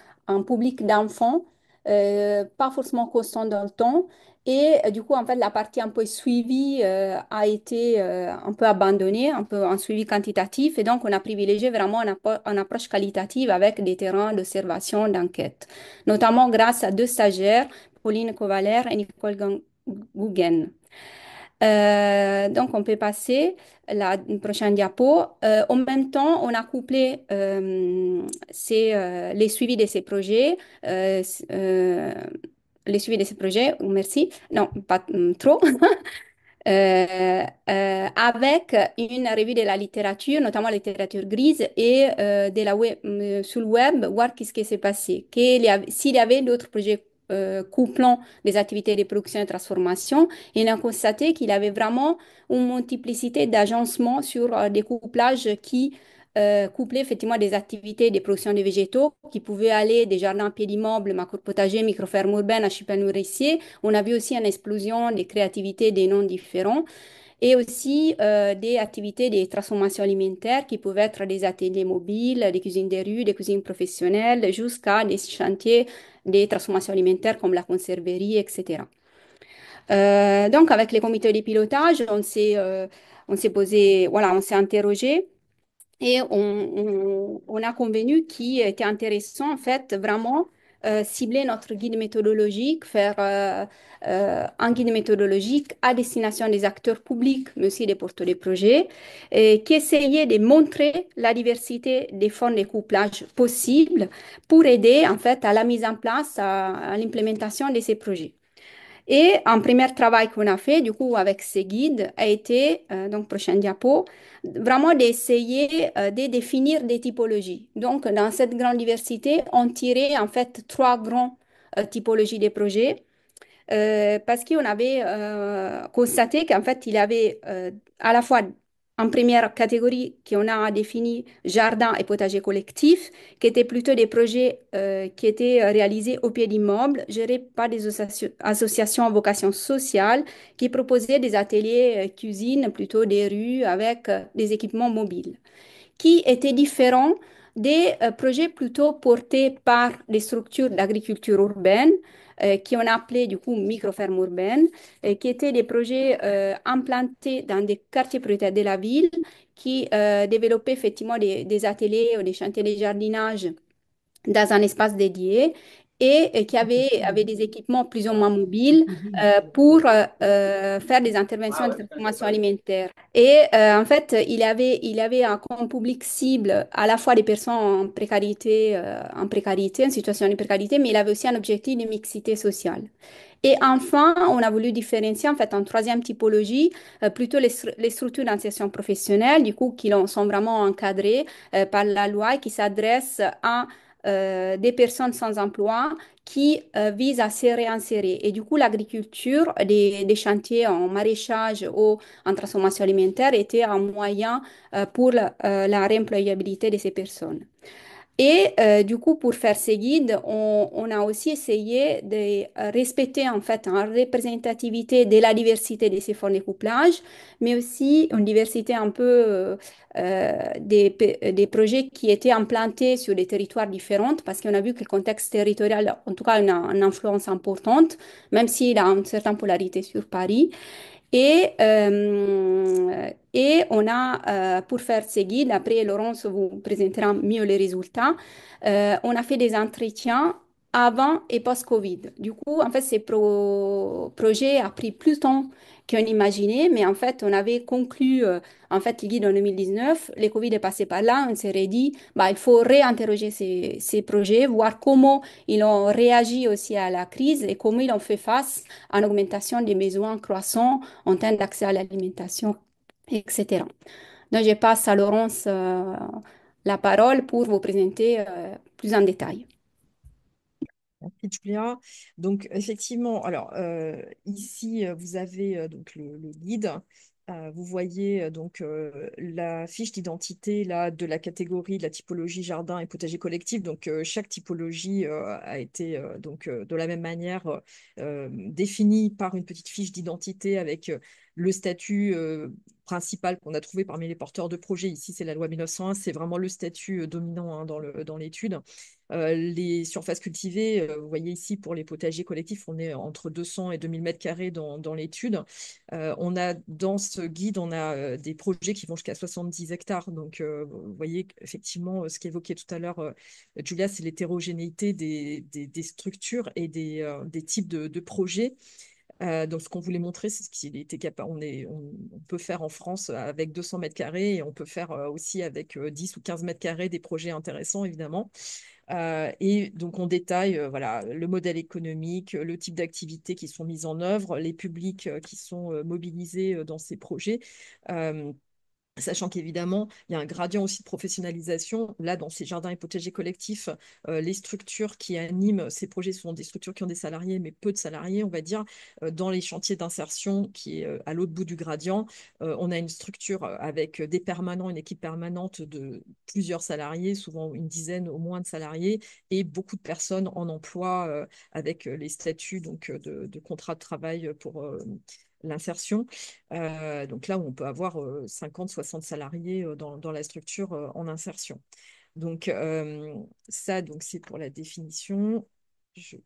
public d'enfants, pas forcément constant dans le temps. Et du coup, en fait, la partie un peu suivie a été un peu abandonnée, un peu en suivi quantitatif. Et donc, on a privilégié vraiment une approche qualitative avec des terrains d'observation, d'enquête, notamment grâce à deux stagiaires, Pauline Covalère et Nicole Guggen. Donc, on peut passer la prochaine diapo. En même temps, on a couplé les suivis de ces projets. Les suivis de ces projets, merci. Non, pas trop. Avec une revue de la littérature, notamment la littérature grise, et sur le web, voir qu'est-ce qui s'est passé. S'il y avait d'autres projets couplant des activités de production et de transformation, et on a constaté qu'il y avait vraiment une multiplicité d'agencements sur des couplages qui couplaient effectivement des activités de production de végétaux qui pouvaient aller des jardins pieds d'immeubles, macro-potagers, micro-fermes urbaines, archipels nourriciers. On a vu aussi une explosion des créativités des noms différents et aussi des activités de transformation alimentaire qui pouvaient être des ateliers mobiles, des cuisines de rue, des cuisines professionnelles, jusqu'à des chantiers de transformation alimentaire comme la conserverie, etc. Donc, avec les comités de pilotage, on s'est posé, voilà, on s'est interrogé et on a convenu qu'il était intéressant, en fait, vraiment cibler notre guide méthodologique, faire un guide méthodologique à destination des acteurs publics, mais aussi des porteurs de projets, et qui essayait de montrer la diversité des formes de couplage possibles pour aider, en fait, à la mise en place, à l'implémentation de ces projets. Et un premier travail qu'on a fait, du coup, avec ces guides, a été, donc prochaine diapo, vraiment d'essayer de définir des typologies. Donc, dans cette grande diversité, on tirait en fait trois grandes typologies de projets parce qu'on avait constaté qu'en fait, il y avait à la fois en première catégorie qu'on a défini jardin et potager collectif, qui étaient plutôt des projets qui étaient réalisés au pied d'immeubles, gérés par des associations à vocation sociale qui proposaient des ateliers cuisine, plutôt des rues avec des équipements mobiles qui était différent des projets plutôt portés par les structures d'agriculture urbaine, qui on appelait du coup micro-fermes urbaines, qui étaient des projets implantés dans des quartiers prioritaires de la ville, qui développaient effectivement des ateliers ou des chantiers de jardinage dans un espace dédié et qui avait des équipements plus ou moins mobiles pour faire des interventions de transformation alimentaire. Et en fait, il avait un comme public cible à la fois des personnes en situation de précarité, mais il avait aussi un objectif de mixité sociale. Et enfin, on a voulu différencier en fait en troisième typologie plutôt les structures d'insertion professionnelle, du coup, sont vraiment encadrées par la loi et qui s'adressent à des personnes sans emploi qui visent à se réinsérer. Et du coup, l'agriculture, des chantiers en maraîchage ou en transformation alimentaire était un moyen pour la réemployabilité de ces personnes. Et du coup, pour faire ces guides, on a aussi essayé de respecter en fait une représentativité de la diversité de ces formes de couplage, mais aussi une diversité un peu des projets qui étaient implantés sur des territoires différents, parce qu'on a vu que le contexte territorial, en tout cas, a une influence importante, même s'il a une certaine polarité sur Paris. Et on a, pour faire ces guides, après Laurence vous présentera mieux les résultats, on a fait des entretiens avant et post-Covid. Du coup, en fait, ces projets a pris plus de temps qu'on imaginait, mais en fait, on avait conclu en fait, le guide en 2019, le Covid est passé par là, on s'est dit, bah, il faut réinterroger ces projets, voir comment ils ont réagi aussi à la crise et comment ils ont fait face à une augmentation des besoins croissants en termes d'accès à l'alimentation, etc. Donc, je passe à Laurence la parole pour vous présenter plus en détail. Merci, Julia. Donc, effectivement, alors ici, vous avez donc le guide. Vous voyez donc la fiche d'identité là, de la catégorie, de la typologie jardin et potager collectif. Donc, chaque typologie a été donc, de la même manière définie par une petite fiche d'identité avec le statut principal qu'on a trouvé parmi les porteurs de projets. Ici, c'est la loi 1901. C'est vraiment le statut dominant hein, dans l'étude. Les surfaces cultivées, vous voyez ici pour les potagers collectifs, on est entre 200 et 2000 mètres carrés dans l'étude. On a dans ce guide, on a des projets qui vont jusqu'à 70 hectares. Donc, vous voyez effectivement ce qu'évoquait tout à l'heure Julia, c'est l'hétérogénéité des structures et des types de projets. Donc, ce qu'on voulait montrer, c'est ce qu'il était capable. On peut faire en France avec 200 mètres carrés et on peut faire aussi avec 10 ou 15 mètres carrés des projets intéressants, évidemment. Et donc, on détaille voilà, le modèle économique, le type d'activités qui sont mises en œuvre, les publics qui sont mobilisés dans ces projets. Euh, Sachant qu'évidemment, il y a un gradient aussi de professionnalisation. Là, dans ces jardins et potagers collectifs, les structures qui animent ces projets sont des structures qui ont des salariés, mais peu de salariés, on va dire. Dans les chantiers d'insertion, qui est à l'autre bout du gradient, on a une structure avec des permanents, une équipe permanente de plusieurs salariés, souvent une dizaine au moins de salariés, et beaucoup de personnes en emploi avec les statuts donc, de contrat de travail pour l'insertion. Donc là où on peut avoir 50, 60 salariés dans la structure en insertion. Donc ça, donc c'est pour la définition. Je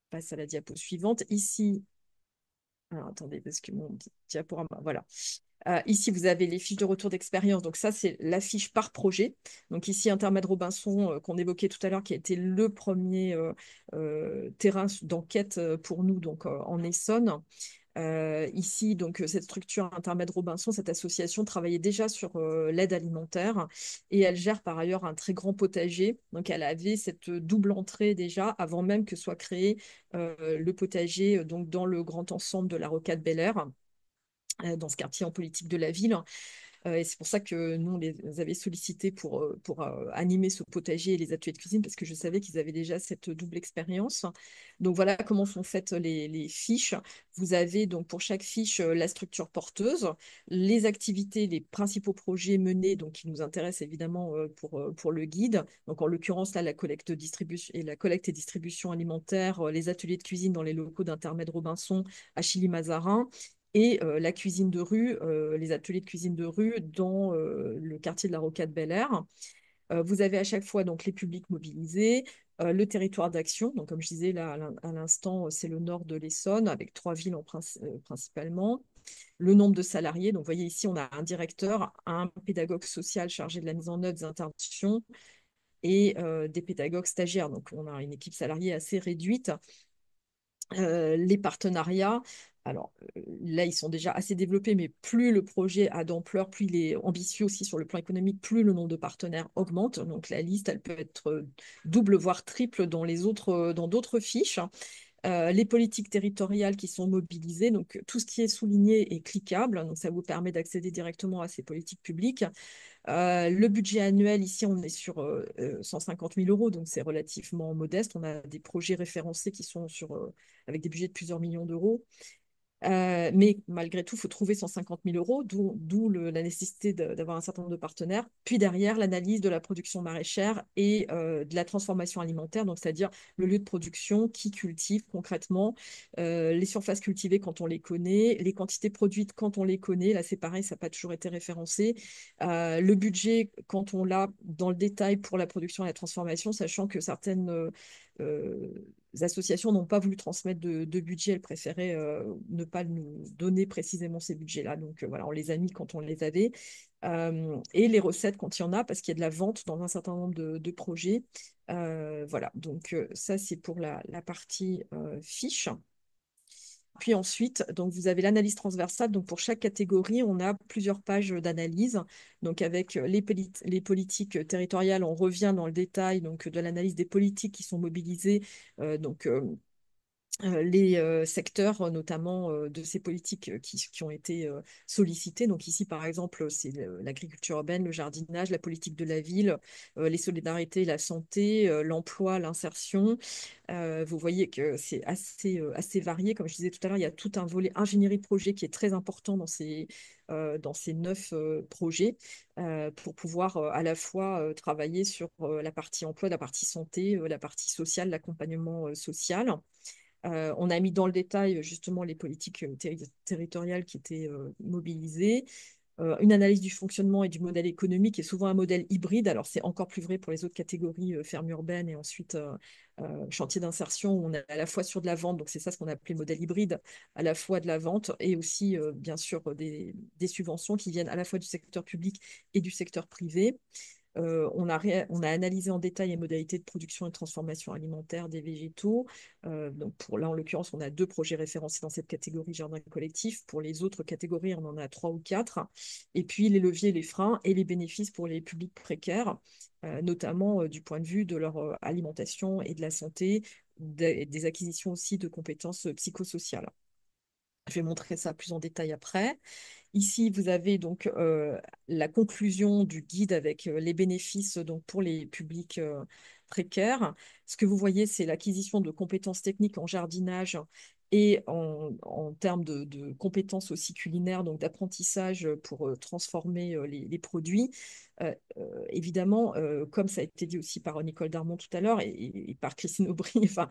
passe à la diapo suivante. Ici, alors attendez, parce que mon diaporama, voilà. Ici, vous avez les fiches de retour d'expérience. Donc ça, c'est la fiche par projet. Donc ici, Intermède Robinson, qu'on évoquait tout à l'heure, qui a été le premier terrain d'enquête pour nous, donc en Essonne. Ici, donc, cette structure Intermède Robinson, cette association travaillait déjà sur l'aide alimentaire et elle gère par ailleurs un très grand potager. Donc, elle avait cette double entrée déjà avant même que soit créé le potager donc, dans le grand ensemble de la Rocade Bel Air, dans ce quartier en politique de la ville. Et c'est pour ça que nous, on les avait sollicités pour animer ce potager et les ateliers de cuisine, parce que je savais qu'ils avaient déjà cette double expérience. Donc voilà comment sont faites les fiches. Vous avez donc pour chaque fiche la structure porteuse, les activités, les principaux projets menés, donc qui nous intéressent évidemment pour le guide. Donc en l'occurrence là, la collecte distribution et la collecte et distribution alimentaire, les ateliers de cuisine dans les locaux d'Intermède Robinson à Chilly-Mazarin et la cuisine de rue, les ateliers de cuisine de rue dans le quartier de la Rocade Bel Air. Vous avez à chaque fois donc les publics mobilisés, le territoire d'action. Donc, comme je disais là à l'instant, c'est le nord de l'Essonne avec 3 villes principalement. Le nombre de salariés. Donc, vous voyez ici, on a un directeur, un pédagogue social chargé de la mise en œuvre des interventions et des pédagogues stagiaires. Donc, on a une équipe salariée assez réduite. Les partenariats, alors là, ils sont déjà assez développés, mais plus le projet a d'ampleur, plus il est ambitieux aussi sur le plan économique, plus le nombre de partenaires augmente. Donc la liste, elle peut être double, voire triple dans d'autres fiches. Les politiques territoriales qui sont mobilisées, donc tout ce qui est souligné est cliquable, donc ça vous permet d'accéder directement à ces politiques publiques. Le budget annuel, ici, on est sur 150 000 euros, donc c'est relativement modeste. On a des projets référencés qui sont avec des budgets de plusieurs millions d'euros. Mais malgré tout, il faut trouver 150 000 euros, d'où la nécessité d'avoir un certain nombre de partenaires. Puis derrière, l'analyse de la production maraîchère et de la transformation alimentaire, donc c'est-à-dire le lieu de production, qui cultive concrètement, les surfaces cultivées quand on les connaît, les quantités produites quand on les connaît. Là, c'est pareil, ça n'a pas toujours été référencé. Le budget, quand on l'a dans le détail pour la production et la transformation, sachant que certaines associations n'ont pas voulu transmettre de budget, elles préféraient ne pas nous donner précisément ces budgets-là. Donc voilà, on les a mis quand on les avait. Et les recettes quand il y en a, parce qu'il y a de la vente dans un certain nombre de projets. Voilà, donc ça c'est pour la partie fiche. Puis ensuite, donc vous avez l'analyse transversale. Donc pour chaque catégorie, on a plusieurs pages d'analyse. Donc avec les politiques territoriales, on revient dans le détail donc de l'analyse des politiques qui sont mobilisées. Les secteurs, notamment de ces politiques qui ont été sollicités. Donc ici, par exemple, c'est l'agriculture urbaine, le jardinage, la politique de la ville, les solidarités, la santé, l'emploi, l'insertion. Vous voyez que c'est assez varié. Comme je disais tout à l'heure, il y a tout un volet ingénierie de projet qui est très important dans ces 9 projets pour pouvoir à la fois travailler sur la partie emploi, la partie santé, la partie sociale, l'accompagnement social. On a mis dans le détail justement les politiques territoriales qui étaient mobilisées. Une analyse du fonctionnement et du modèle économique est souvent un modèle hybride. Alors, c'est encore plus vrai pour les autres catégories, fermes urbaines et ensuite chantier d'insertion, où on est à la fois sur de la vente, donc c'est ça ce qu'on appelait modèle hybride, à la fois de la vente et aussi, bien sûr, des subventions qui viennent à la fois du secteur public et du secteur privé. On a analysé en détail les modalités de production et de transformation alimentaire des végétaux. Donc là, en l'occurrence, on a 2 projets référencés dans cette catégorie jardin collectif. Pour les autres catégories, on en a 3 ou 4. Et puis les leviers, les freins et les bénéfices pour les publics précaires, notamment du point de vue de leur alimentation et de la santé, des acquisitions aussi de compétences psychosociales. Je vais montrer ça plus en détail après. Ici, vous avez donc la conclusion du guide avec les bénéfices donc, pour les publics précaires. Ce que vous voyez, c'est l'acquisition de compétences techniques en jardinage et en termes de compétences aussi culinaires, donc d'apprentissage pour transformer les produits. Évidemment, comme ça a été dit aussi par Nicole Darmon tout à l'heure et par Christine Aubry, enfin,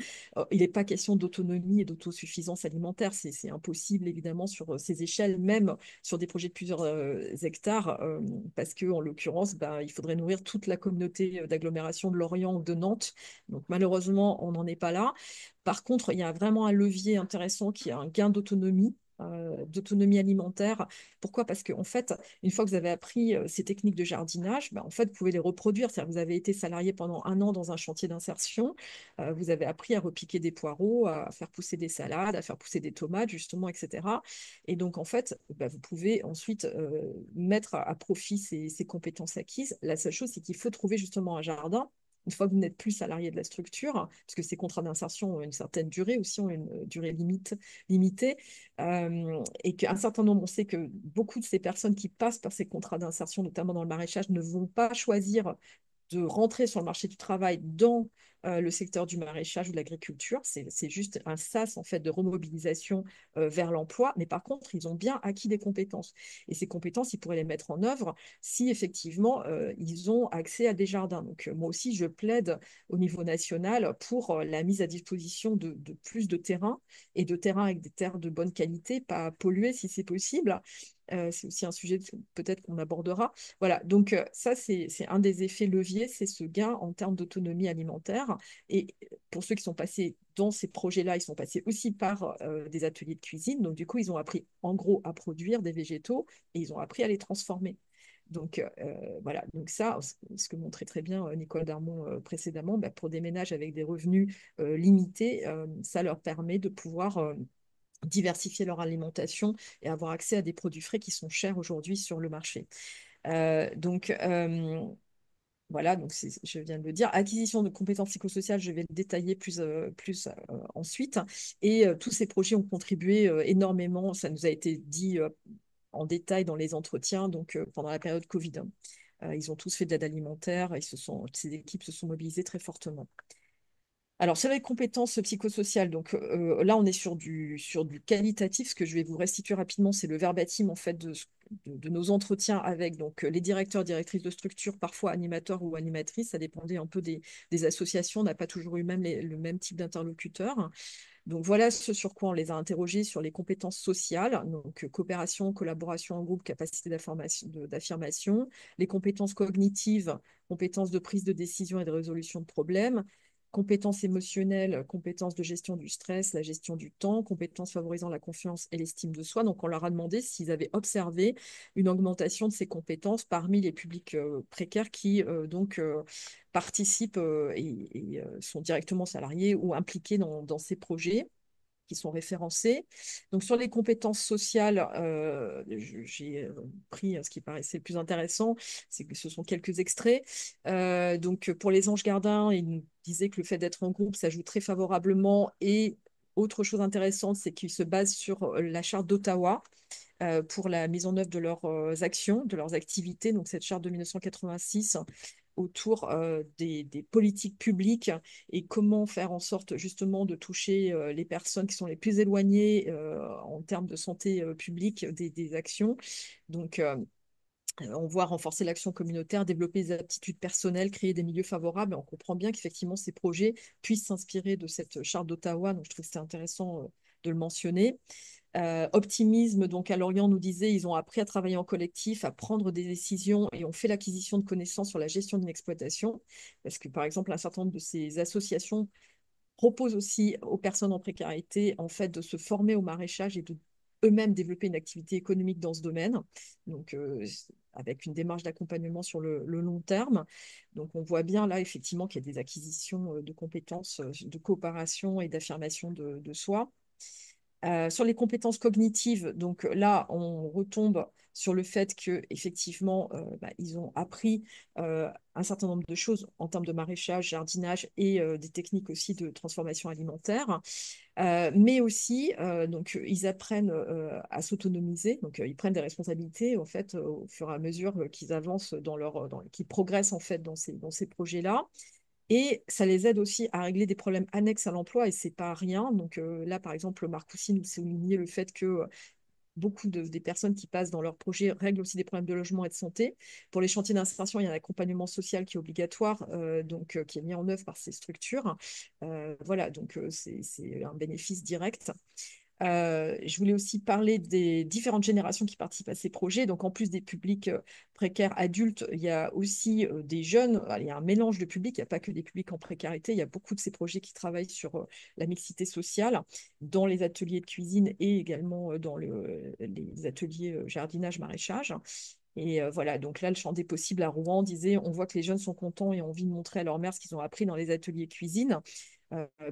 il n'est pas question d'autonomie et d'autosuffisance alimentaire. C'est impossible, évidemment, sur ces échelles, même sur des projets de plusieurs hectares, parce que en l'occurrence, ben, il faudrait nourrir toute la communauté d'agglomération de Lorient ou de Nantes. Donc malheureusement, on n'en est pas là. Par contre, il y a vraiment un levier intéressant qui est un gain d'autonomie alimentaire. Pourquoi? Parce qu'en fait, une fois que vous avez appris ces techniques de jardinage, ben, en fait, vous pouvez les reproduire. C'est-à-dire que vous avez été salarié pendant un an dans un chantier d'insertion, vous avez appris à repiquer des poireaux, à faire pousser des salades, à faire pousser des tomates, justement, etc. Et donc, en fait, ben, vous pouvez ensuite mettre à profit ces compétences acquises. La seule chose, c'est qu'il faut trouver justement un jardin une fois que vous n'êtes plus salarié de la structure, parce que ces contrats d'insertion ont une certaine durée aussi, ont une durée limitée, et qu'un certain nombre, on sait que beaucoup de ces personnes qui passent par ces contrats d'insertion, notamment dans le maraîchage, ne vont pas choisir de rentrer sur le marché du travail dans le secteur du maraîchage ou de l'agriculture. C'est juste un sas en fait de remobilisation vers l'emploi, mais par contre, ils ont bien acquis des compétences. Et ces compétences, ils pourraient les mettre en œuvre si effectivement ils ont accès à des jardins. Donc moi aussi, je plaide au niveau national pour la mise à disposition de plus de terrains et de terrains avec des terres de bonne qualité, pas polluées si c'est possible. C'est aussi un sujet peut-être qu'on abordera. Voilà, donc ça, c'est un des effets leviers, c'est ce gain en termes d'autonomie alimentaire. Et pour ceux qui sont passés dans ces projets-là, ils sont passés aussi par des ateliers de cuisine. Donc, du coup, ils ont appris en gros à produire des végétaux et ils ont appris à les transformer. Donc, voilà, donc ça, ce que montrait très bien Nicole Darmon précédemment, bah, pour des ménages avec des revenus limités, ça leur permet de pouvoir diversifier leur alimentation et avoir accès à des produits frais qui sont chers aujourd'hui sur le marché. Donc, voilà, donc je viens de le dire. Acquisition de compétences psychosociales, je vais le détailler plus ensuite. Et tous ces projets ont contribué énormément, ça nous a été dit en détail dans les entretiens, donc pendant la période Covid. Ils ont tous fait de l'aide alimentaire et ces équipes se sont mobilisées très fortement. Alors, sur les compétences psychosociales, donc là, on est sur du qualitatif. Ce que je vais vous restituer rapidement, c'est le verbatim en fait de nos entretiens avec donc, les directeurs, directrices de structure, parfois animateurs ou animatrices. Ça dépendait un peu des associations. On n'a pas toujours eu même le même type d'interlocuteur. Donc, voilà ce sur quoi on les a interrogés sur les compétences sociales, donc coopération, collaboration en groupe, capacité d'affirmation, les compétences cognitives, compétences de prise de décision et de résolution de problèmes, compétences émotionnelles, compétences de gestion du stress, la gestion du temps, compétences favorisant la confiance et l'estime de soi. Donc, on leur a demandé s'ils avaient observé une augmentation de ces compétences parmi les publics précaires qui participent et sont directement salariés ou impliqués dans ces projets qui sont référencés. Donc, sur les compétences sociales, j'ai pris ce qui paraissait le plus intéressant, c'est que ce sont quelques extraits. Donc, pour les anges gardiens, ils nous disaient que le fait d'être en groupe s'ajoute très favorablement. Et autre chose intéressante, c'est qu'ils se basent sur la charte d'Ottawa pour la mise en œuvre de leurs actions, de leurs activités. Donc, cette charte de 1986 autour des politiques publiques et comment faire en sorte justement de toucher les personnes qui sont les plus éloignées en termes de santé publique des actions. Donc, on voit renforcer l'action communautaire, développer des aptitudes personnelles, créer des milieux favorables. Et on comprend bien qu'effectivement, ces projets puissent s'inspirer de cette charte d'Ottawa. Donc, je trouve que c'est intéressant de le mentionner. Optimisme, donc à Lorient nous disait, ils ont appris à travailler en collectif, à prendre des décisions et ont fait l'acquisition de connaissances sur la gestion d'une exploitation. Parce que par exemple, un certain nombre de ces associations proposent aussi aux personnes en précarité en fait de se former au maraîchage et de eux-mêmes développer une activité économique dans ce domaine. Donc avec une démarche d'accompagnement sur le long terme. Donc on voit bien là effectivement qu'il y a des acquisitions de compétences de coopération et d'affirmation de soi. Sur les compétences cognitives, donc là, on retombe sur le fait qu'effectivement, ils ont appris un certain nombre de choses en termes de maraîchage, jardinage et des techniques aussi de transformation alimentaire. Mais aussi, donc, ils apprennent à s'autonomiser, donc ils prennent des responsabilités en fait au fur et à mesure qu'ils avancent qu'ils progressent en fait dans ces projets-là. Et ça les aide aussi à régler des problèmes annexes à l'emploi et c'est pas rien. Donc là, par exemple, Marcoussi nous soulignait le fait que beaucoup des personnes qui passent dans leur projet règlent aussi des problèmes de logement et de santé. Pour les chantiers d'insertion, il y a un accompagnement social qui est obligatoire, qui est mis en œuvre par ces structures. Voilà, donc c'est un bénéfice direct. Je voulais aussi parler des différentes générations qui participent à ces projets. Donc, en plus des publics précaires adultes, il y a aussi des jeunes. Il y a un mélange de publics. Il n'y a pas que des publics en précarité. Il y a beaucoup de ces projets qui travaillent sur la mixité sociale dans les ateliers de cuisine et également dans les ateliers jardinage, maraîchage. Et voilà, donc là, le champ des possibles à Rouen disait, on voit que les jeunes sont contents et ont envie de montrer à leur mère ce qu'ils ont appris dans les ateliers cuisine.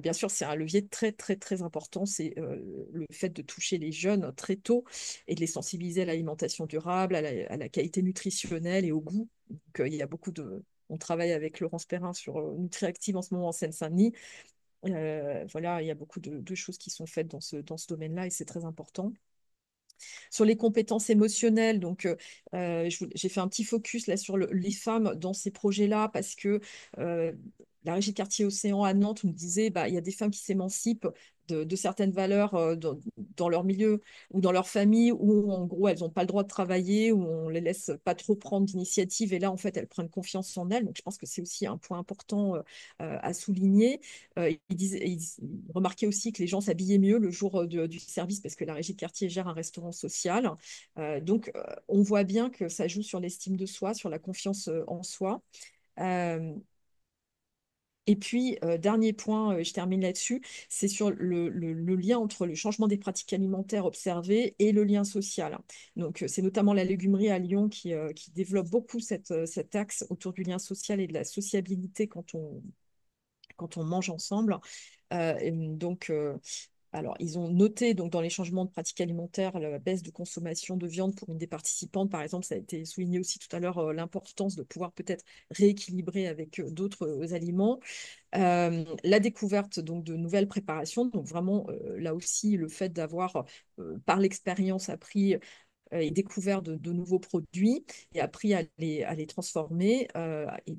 Bien sûr, c'est un levier très, très, très important. C'est le fait de toucher les jeunes très tôt et de les sensibiliser à l'alimentation durable, à la qualité nutritionnelle et au goût. Donc, il y a beaucoup on travaille avec Laurence Perrin sur Nutriactive en ce moment en Seine-Saint-Denis. Voilà, il y a beaucoup de choses qui sont faites dans ce domaine-là et c'est très important. Sur les compétences émotionnelles, donc j'ai fait un petit focus là sur les femmes dans ces projets-là parce que la Régie de quartier Océan à Nantes nous disait bah, il y a des femmes qui s'émancipent de certaines valeurs dans leur milieu ou dans leur famille où en gros elles n'ont pas le droit de travailler, où on les laisse pas trop prendre d'initiative et là en fait elles prennent confiance en elles. Donc je pense que c'est aussi un point important à souligner. Il remarquait aussi que les gens s'habillaient mieux le jour du service parce que la Régie de quartier gère un restaurant social. On voit bien que ça joue sur l'estime de soi, sur la confiance en soi. Euh, et puis, dernier point, je termine là-dessus, c'est sur le lien entre le changement des pratiques alimentaires observées et le lien social. Donc, c'est notamment la légumerie à Lyon qui développe beaucoup cet axe autour du lien social et de la sociabilité quand on mange ensemble. Alors, ils ont noté donc, dans les changements de pratiques alimentaires la baisse de consommation de viande pour une des participantes. Par exemple, ça a été souligné aussi tout à l'heure, l'importance de pouvoir peut-être rééquilibrer avec d'autres aliments. La découverte donc, de nouvelles préparations. Donc vraiment, là aussi, le fait d'avoir, par l'expérience, appris et découvert de nouveaux produits et appris à les transformer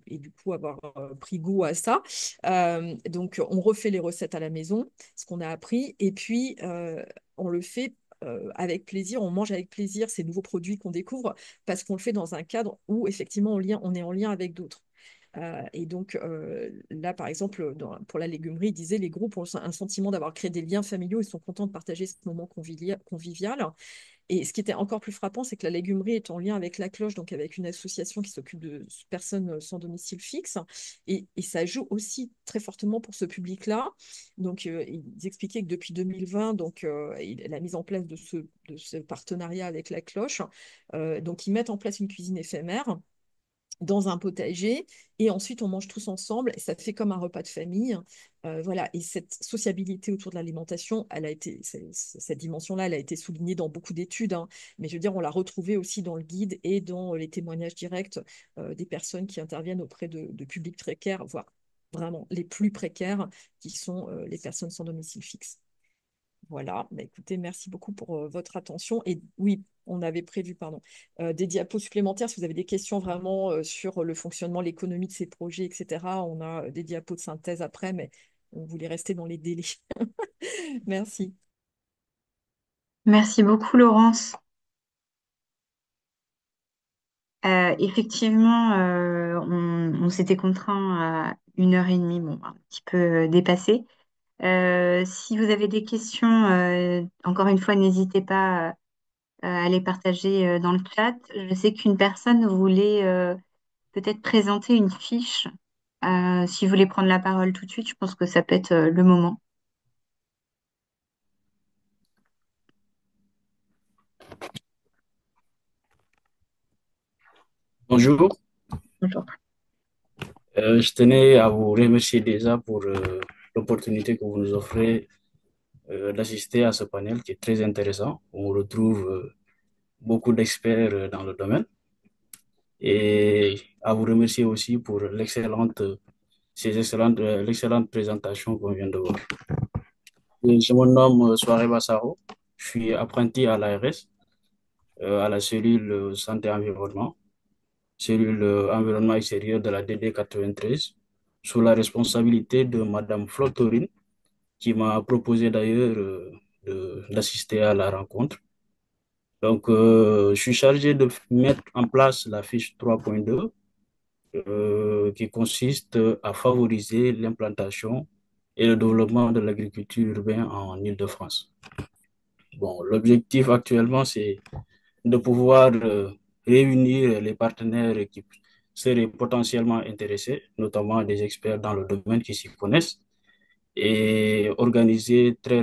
et du coup avoir pris goût à ça. Donc, on refait les recettes à la maison, ce qu'on a appris, et puis on le fait avec plaisir, on mange avec plaisir ces nouveaux produits qu'on découvre parce qu'on le fait dans un cadre où effectivement on est en lien avec d'autres. Et donc là, par exemple, pour la légumerie, il disait les groupes ont un sentiment d'avoir créé des liens familiaux, ils sont contents de partager ce moment convivial. Et ce qui était encore plus frappant, c'est que la légumerie est en lien avec La Cloche, donc avec une association qui s'occupe de personnes sans domicile fixe. Et ça joue aussi très fortement pour ce public-là. Donc, ils expliquaient que depuis 2020, donc, la mise en place de ce partenariat avec La Cloche, donc ils mettent en place une cuisine éphémère dans un potager et ensuite on mange tous ensemble et ça fait comme un repas de famille. Voilà, et cette sociabilité autour de l'alimentation, cette dimension-là, elle a été soulignée dans beaucoup d'études, hein, mais je veux dire, on l'a retrouvée aussi dans le guide et dans les témoignages directs des personnes qui interviennent auprès de publics précaires, voire vraiment les plus précaires, qui sont les personnes sans domicile fixe. Voilà, bah, écoutez, merci beaucoup pour votre attention. Et oui, on avait prévu, pardon, des diapos supplémentaires. Si vous avez des questions vraiment sur le fonctionnement, l'économie de ces projets, etc., on a des diapos de synthèse après, mais on voulait rester dans les délais. Merci. Merci beaucoup, Laurence. Effectivement, on s'était contraint à 1 heure et demie, bon, un petit peu dépassé. Si vous avez des questions, encore une fois, n'hésitez pas à les partager dans le chat. Je sais qu'une personne voulait peut-être présenter une fiche. Si vous voulez prendre la parole tout de suite, je pense que ça peut être le moment. Bonjour. Bonjour. Je tenais à vous remercier déjà pour l'opportunité que vous nous offrez d'assister à ce panel qui est très intéressant. On retrouve beaucoup d'experts dans le domaine et à vous remercier aussi pour l'excellente présentation qu'on vient de voir. Et je me nomme Soare Bassaro, je suis apprenti à l'ARS, à la cellule santé environnement, cellule environnement extérieur de la DD 93, sous la responsabilité de Madame Flotorine, qui m'a proposé d'ailleurs d'assister à la rencontre. Donc, je suis chargé de mettre en place la fiche 3.2 qui consiste à favoriser l'implantation et le développement de l'agriculture urbaine en Île-de-France. Bon, l'objectif actuellement, c'est de pouvoir réunir les partenaires qui seraient potentiellement intéressés, notamment des experts dans le domaine qui s'y connaissent, et organiser très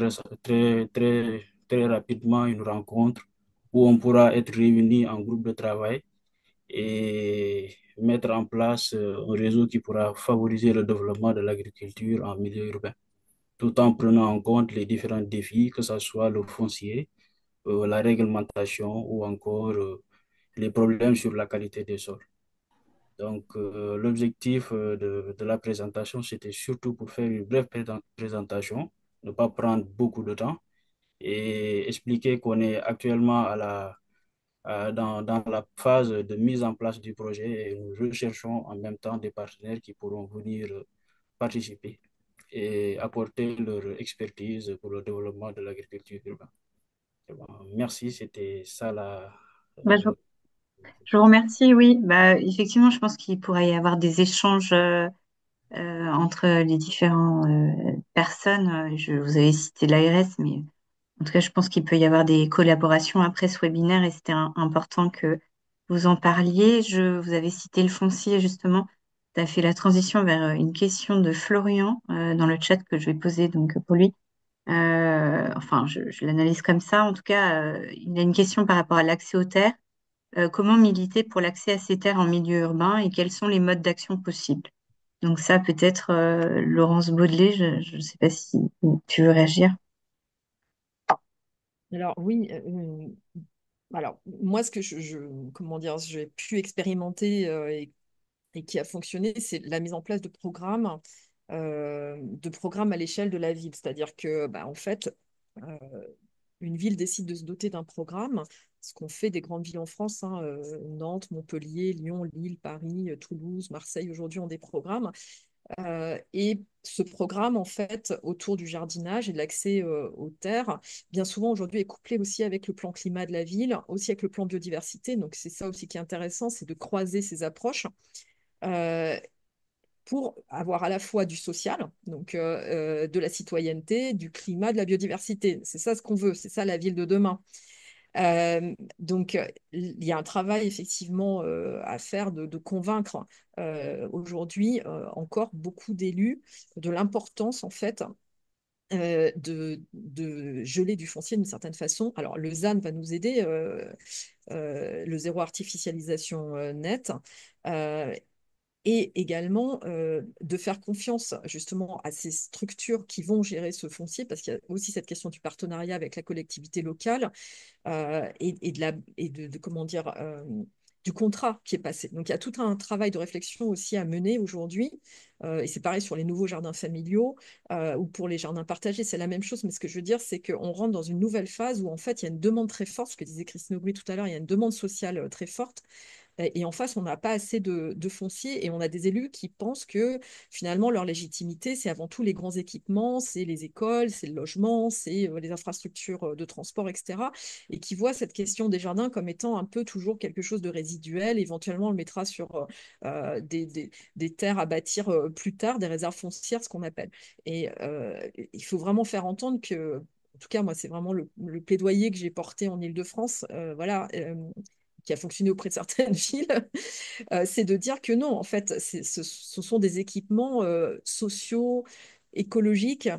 rapidement une rencontre où on pourra être réunis en groupe de travail et mettre en place un réseau qui pourra favoriser le développement de l'agriculture en milieu urbain, tout en prenant en compte les différents défis, que ce soit le foncier, la réglementation ou encore les problèmes sur la qualité des sols. Donc, l'objectif de la présentation, c'était surtout pour faire une brève présentation, ne pas prendre beaucoup de temps et expliquer qu'on est actuellement dans la phase de mise en place du projet et nous recherchons en même temps des partenaires qui pourront venir participer et apporter leur expertise pour le développement de l'agriculture urbaine. Bon, merci, c'était ça Bah, le- je vous remercie, oui. Bah, effectivement, je pense qu'il pourrait y avoir des échanges entre les différentes personnes. Vous avez cité l'ARS, mais en tout cas, je pense qu'il peut y avoir des collaborations après ce webinaire et c'était important que vous en parliez. Vous avez cité le foncier, justement. Tu as fait la transition vers une question de Florian dans le chat que je vais poser donc, pour lui. Enfin, je l'analyse comme ça. En tout cas, il a une question par rapport à l'accès aux terres. Comment militer pour l'accès à ces terres en milieu urbain et quels sont les modes d'action possibles? Donc ça, peut-être, Laurence Baudelaire, je ne sais pas si tu veux réagir. Alors oui, alors moi ce que comment dire, j'ai pu expérimenter et qui a fonctionné, c'est la mise en place de programmes à l'échelle de la ville. C'est-à-dire que, bah, en fait, euh, une ville décide de se doter d'un programme, ce qu'on fait des grandes villes en France, hein, Nantes, Montpellier, Lyon, Lille, Paris, Toulouse, Marseille, aujourd'hui ont des programmes. Et ce programme, en fait, autour du jardinage et de l'accès aux terres, bien souvent aujourd'hui est couplé aussi avec le plan climat de la ville, aussi avec le plan biodiversité. Donc c'est ça aussi qui est intéressant, c'est de croiser ces approches. Euh, pour avoir à la fois du social, donc de la citoyenneté, du climat, de la biodiversité. C'est ça ce qu'on veut, c'est ça la ville de demain. Donc, il y a un travail effectivement à faire de convaincre aujourd'hui encore beaucoup d'élus de l'importance en fait de geler du foncier d'une certaine façon. Alors, le ZAN va nous aider, le zéro artificialisation nette. Euh, et également de faire confiance justement à ces structures qui vont gérer ce foncier, parce qu'il y a aussi cette question du partenariat avec la collectivité locale comment dire, du contrat qui est passé. Donc il y a tout un travail de réflexion aussi à mener aujourd'hui, et c'est pareil sur les nouveaux jardins familiaux ou pour les jardins partagés, c'est la même chose, mais ce que je veux dire, c'est qu'on rentre dans une nouvelle phase où en fait il y a une demande très forte, ce que disait Christine Aubry tout à l'heure, il y a une demande sociale très forte, et en face, on n'a pas assez de foncier et on a des élus qui pensent que finalement, leur légitimité, c'est avant tout les grands équipements, c'est les écoles, c'est le logement, c'est les infrastructures de transport, etc. Et qui voient cette question des jardins comme étant un peu toujours quelque chose de résiduel. Éventuellement, on le mettra sur des terres à bâtir plus tard, des réserves foncières, ce qu'on appelle. Et il faut vraiment faire entendre que en tout cas, moi, c'est vraiment le plaidoyer que j'ai porté en Île-de-France. Voilà, qui a fonctionné auprès de certaines villes, c'est de dire que non, en fait, ce sont des équipements sociaux, écologiques,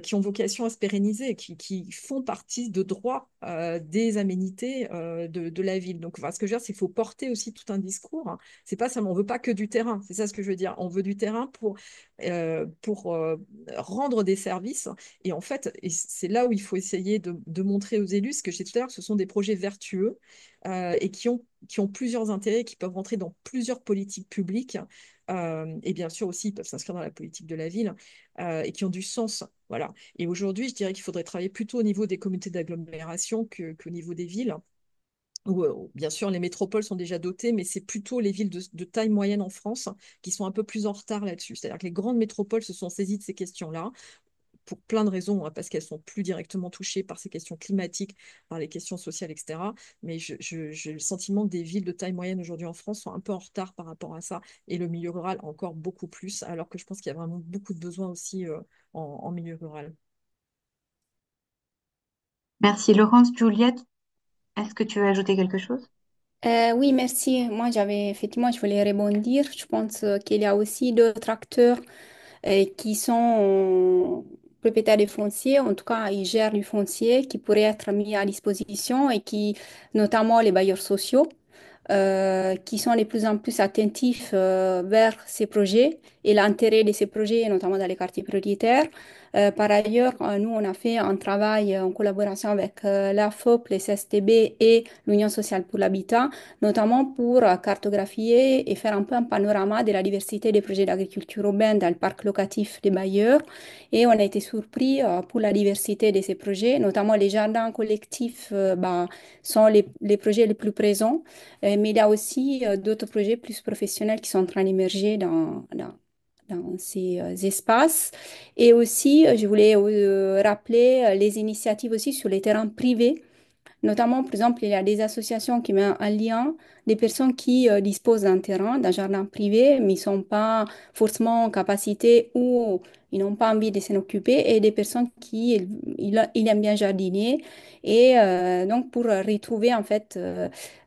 qui ont vocation à se pérenniser, qui font partie de droit des aménités de la ville. Donc, enfin, ce que je veux dire, c'est qu'il faut porter aussi tout un discours, hein. C'est pas ça, on veut pas que du terrain. C'est ça ce que je veux dire. On veut du terrain pour rendre des services. Et en fait, et c'est là où il faut essayer de montrer aux élus, ce que je disais tout à l'heure, que ce sont des projets vertueux et qui ont plusieurs intérêts, qui peuvent rentrer dans plusieurs politiques publiques, et bien sûr aussi ils peuvent s'inscrire dans la politique de la ville, et qui ont du sens. Voilà. Et aujourd'hui, je dirais qu'il faudrait travailler plutôt au niveau des communautés d'agglomération qu'au niveau des villes. Où, bien sûr, les métropoles sont déjà dotées, mais c'est plutôt les villes de taille moyenne en France qui sont un peu plus en retard là-dessus. C'est-à-dire que les grandes métropoles se sont saisies de ces questions-là pour plein de raisons, hein, parce qu'elles sont plus directement touchées par ces questions climatiques, par les questions sociales, etc. Mais j'ai le sentiment que des villes de taille moyenne aujourd'hui en France sont un peu en retard par rapport à ça, et le milieu rural encore beaucoup plus, alors que je pense qu'il y a vraiment beaucoup de besoins aussi en milieu rural. Merci Laurence. Juliette, est-ce que tu veux ajouter quelque chose? Oui, merci. Moi, effectivement, je voulais rebondir. Je pense qu'il y a aussi d'autres acteurs qui sont propriétaires des fonciers, en tout cas, ils gèrent du foncier qui pourrait être mis à disposition et qui, notamment les bailleurs sociaux, qui sont de plus en plus attentifs vers ces projets et l'intérêt de ces projets, notamment dans les quartiers prioritaires. Par ailleurs, nous, on a fait un travail en collaboration avec l'AFOP, les STB et l'Union sociale pour l'habitat, notamment pour cartographier et faire un peu un panorama de la diversité des projets d'agriculture urbaine dans le parc locatif des bailleurs. Et on a été surpris pour la diversité de ces projets, notamment les jardins collectifs sont les projets les plus présents. Mais il y a aussi d'autres projets plus professionnels qui sont en train d'émerger dans ces espaces. Et aussi, je voulais rappeler les initiatives aussi sur les terrains privés. Notamment, par exemple, il y a des associations qui mettent en lien des personnes qui disposent d'un terrain, d'un jardin privé, mais ils ne sont pas forcément en capacité ou ils n'ont pas envie de s'en occuper, et des personnes qui ils aiment bien jardiner. Et donc, pour retrouver en fait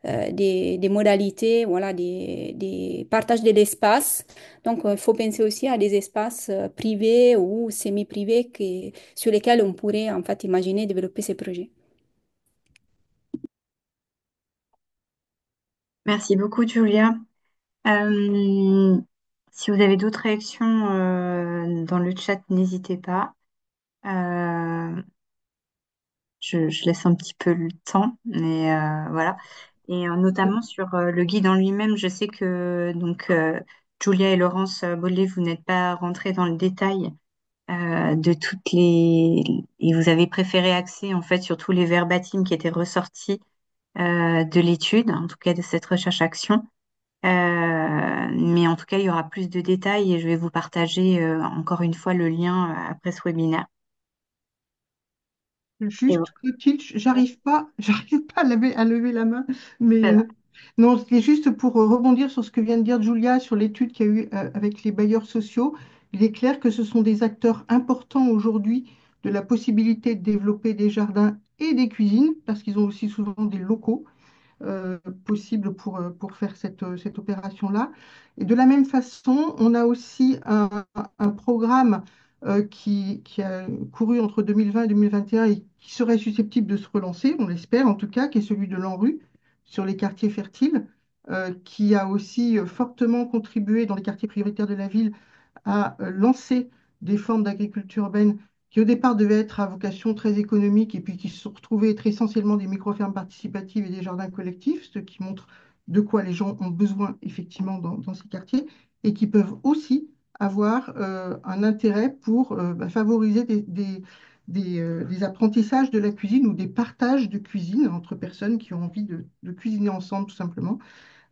des modalités, voilà, des partages de l'espace. Donc, il faut penser aussi à des espaces privés ou semi-privés sur lesquels on pourrait en fait imaginer développer ces projets. Merci beaucoup, Julia. Euh, Si vous avez d'autres réactions dans le chat, n'hésitez pas. Euh, je laisse un petit peu le temps, mais voilà. Et notamment sur le guide en lui-même, je sais que donc Julia et Laurence Baudlet, vous n'êtes pas rentrées dans le détail de toutes les... Et vous avez préféré axer en fait sur tous les verbatims qui étaient ressortis de l'étude, en tout cas de cette recherche-action. Mais en tout cas, il y aura plus de détails et je vais vous partager encore une fois le lien après ce webinaire. Et Juste, Clotilde, j'arrive pas à lever la main, mais voilà. non, c'était juste pour rebondir sur ce que vient de dire Julia sur l'étude qu'il y a eu avec les bailleurs sociaux. Il est clair que ce sont des acteurs importants aujourd'hui de la possibilité de développer des jardins et des cuisines, parce qu'ils ont aussi souvent des locaux possible pour faire cette opération-là. Et de la même façon, on a aussi un programme qui a couru entre 2020 et 2021 et qui serait susceptible de se relancer, on l'espère en tout cas, qui est celui de l'ANRU sur les quartiers fertiles, qui a aussi fortement contribué dans les quartiers prioritaires de la ville à lancer des formes d'agriculture urbaine qui au départ devaient être à vocation très économique et puis qui se sont retrouvées être essentiellement des micro-fermes participatives et des jardins collectifs, ce qui montre de quoi les gens ont besoin effectivement dans ces quartiers et qui peuvent aussi avoir un intérêt pour favoriser des apprentissages de la cuisine ou des partages de cuisine entre personnes qui ont envie de cuisiner ensemble tout simplement.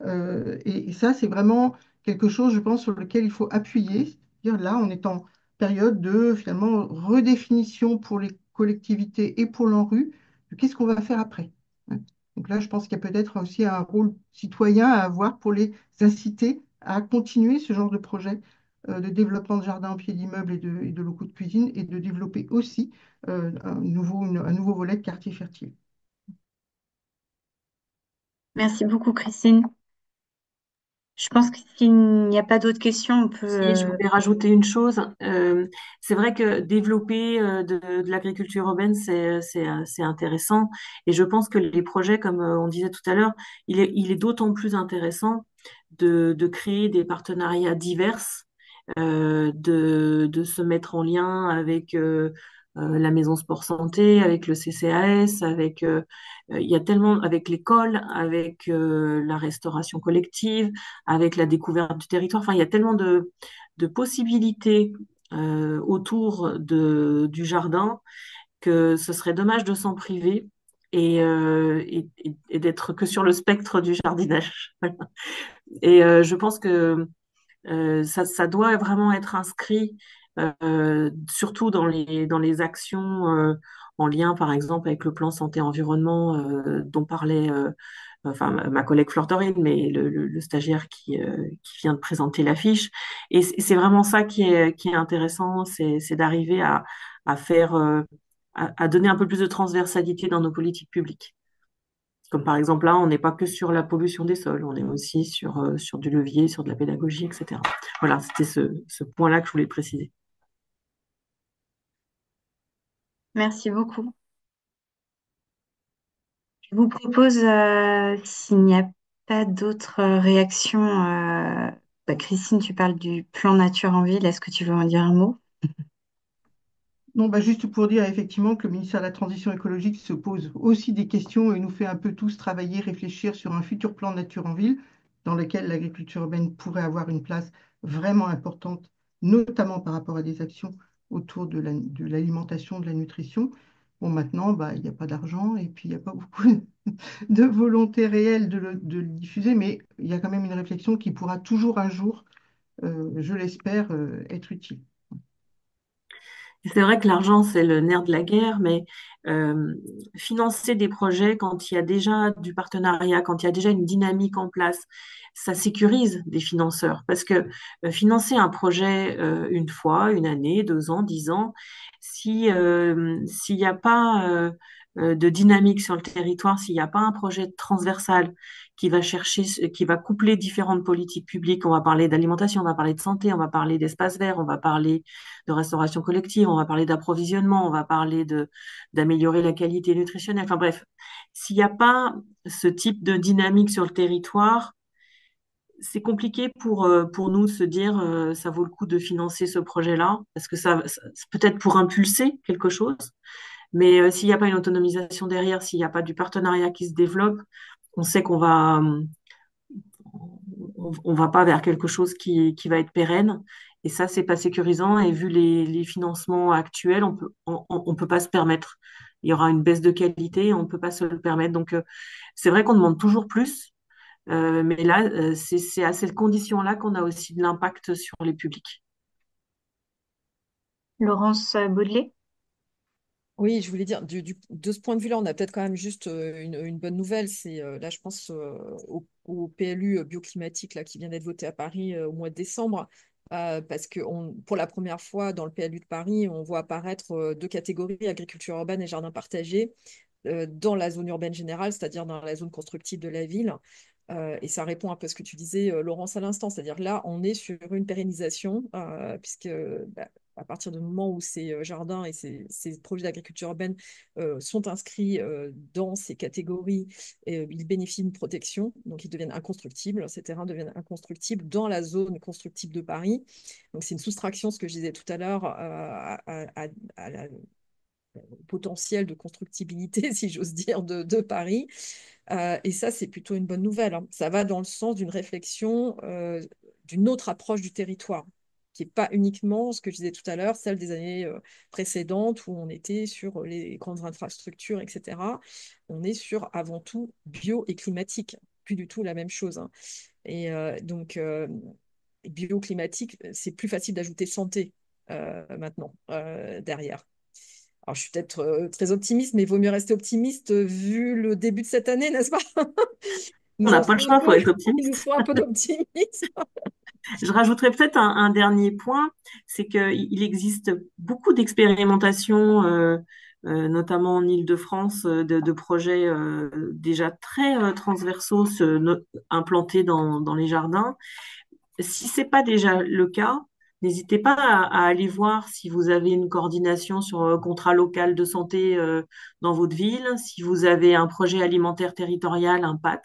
Et ça, c'est vraiment quelque chose, je pense, sur lequel il faut appuyer. C'est-à-dire là, on est en période de finalement redéfinition pour les collectivités et pour l'ANRU de qu'est-ce qu'on va faire après. Hein. Donc là, je pense qu'il y a peut-être aussi un rôle citoyen à avoir pour les inciter à continuer ce genre de projet de développement de jardins en pied d'immeubles et de locaux de cuisine et de développer aussi un nouveau volet de quartier fertile. Merci beaucoup, Christine. Je pense que s'il n'y a pas d'autres questions, on peut... Si je voulais rajouter une chose, c'est vrai que développer de l'agriculture urbaine, c'est intéressant. Et je pense que les projets, comme on disait tout à l'heure, il est d'autant plus intéressant de créer des partenariats divers, de se mettre en lien avec la Maison Sport Santé, avec le CCAS, il y a tellement, avec l'école, avec la restauration collective, avec la découverte du territoire. Enfin, il y a tellement de possibilités autour du jardin que ce serait dommage de s'en priver et d'être que sur le spectre du jardinage. Et je pense que ça doit vraiment être inscrit, surtout dans les actions en lien, par exemple, avec le plan santé-environnement dont parlait enfin, ma collègue Fleur Dorine, mais le stagiaire qui vient de présenter l'affiche. Et c'est vraiment ça qui est intéressant, c'est d'arriver à faire, à donner un peu plus de transversalité dans nos politiques publiques. Comme par exemple là, on n'est pas que sur la pollution des sols, on est aussi sur du levier, sur de la pédagogie, etc. Voilà, c'était ce point-là que je voulais préciser. Merci beaucoup. Je vous propose, s'il n'y a pas d'autres réactions, Christine, tu parles du plan nature en ville. Est-ce que tu veux en dire un mot? Non, bah juste pour dire effectivement que le ministère de la Transition écologique se pose aussi des questions et nous fait un peu tous travailler, réfléchir sur un futur plan de nature en ville dans lequel l'agriculture urbaine pourrait avoir une place vraiment importante, notamment par rapport à des actions autour de l'alimentation, de la nutrition. Bon, maintenant, bah, il n'y a pas d'argent et puis il n'y a pas beaucoup de volonté réelle de le diffuser, mais il y a quand même une réflexion qui pourra toujours un jour, je l'espère, être utile. Et c'est vrai que l'argent, c'est le nerf de la guerre, mais euh, financer des projets quand il y a déjà du partenariat, quand il y a déjà une dynamique en place, ça sécurise des financeurs. Parce que financer un projet une fois, une année, 2 ans, 10 ans, si s'il n'y a pas de dynamique sur le territoire, s'il n'y a pas un projet transversal qui va chercher, qui va coupler différentes politiques publiques, on va parler d'alimentation, on va parler de santé, on va parler d'espace vert, on va parler de restauration collective, on va parler d'approvisionnement, on va parler d'améliorer la qualité nutritionnelle. Enfin bref, s'il n'y a pas ce type de dynamique sur le territoire, c'est compliqué pour nous de se dire ça vaut le coup de financer ce projet-là, parce que c'est peut-être pour impulser quelque chose, mais s'il n'y a pas une autonomisation derrière, s'il n'y a pas du partenariat qui se développe, on sait on va pas vers quelque chose qui va être pérenne. Et ça, c'est pas sécurisant. Et vu les financements actuels, on peut pas se permettre. Il y aura une baisse de qualité, on peut pas se le permettre. Donc, c'est vrai qu'on demande toujours plus. Mais là, c'est à cette condition-là qu'on a aussi de l'impact sur les publics. Laurence Baudelet? Oui, je voulais dire, de ce point de vue-là, on a peut-être quand même juste une bonne nouvelle. C'est là, je pense au PLU bioclimatique là, qui vient d'être voté à Paris au mois de décembre, parce que pour la première fois dans le PLU de Paris, on voit apparaître deux catégories, agriculture urbaine et jardin partagé, dans la zone urbaine générale, c'est-à-dire dans la zone constructive de la ville. Et ça répond un peu à ce que tu disais, Laurence, à l'instant. C'est-à-dire là, on est sur une pérennisation, puisque bah, à partir du moment où ces jardins et ces projets d'agriculture urbaine sont inscrits dans ces catégories, ils bénéficient d'une protection, donc ils deviennent inconstructibles. Ces terrains deviennent inconstructibles dans la zone constructible de Paris. Donc c'est une soustraction, ce que je disais tout à l'heure, à la potentiel de constructibilité, si j'ose dire, de Paris. Et ça, c'est plutôt une bonne nouvelle, hein. Ça va dans le sens d'une réflexion, d'une autre approche du territoire, qui n'est pas uniquement ce que je disais tout à l'heure, celle des années précédentes où on était sur les grandes infrastructures, etc. On est sur avant tout bio et climatique, plus du tout la même chose, hein. Et donc, bioclimatique, c'est plus facile d'ajouter santé maintenant derrière. Alors, je suis peut-être très optimiste, mais il vaut mieux rester optimiste vu le début de cette année, n'est-ce pas? On Nous n'a en pas faut le un choix, il peu, faut être il nous optimiste. faut un peu d'optimisme. Je rajouterais peut-être un dernier point, c'est qu'il existe beaucoup d'expérimentations, notamment en Île-de-France, de projets déjà très transversaux implantés dans les jardins. Si c'est pas déjà le cas, n'hésitez pas à aller voir si vous avez une coordination sur un contrat local de santé dans votre ville, si vous avez un projet alimentaire territorial, un PAT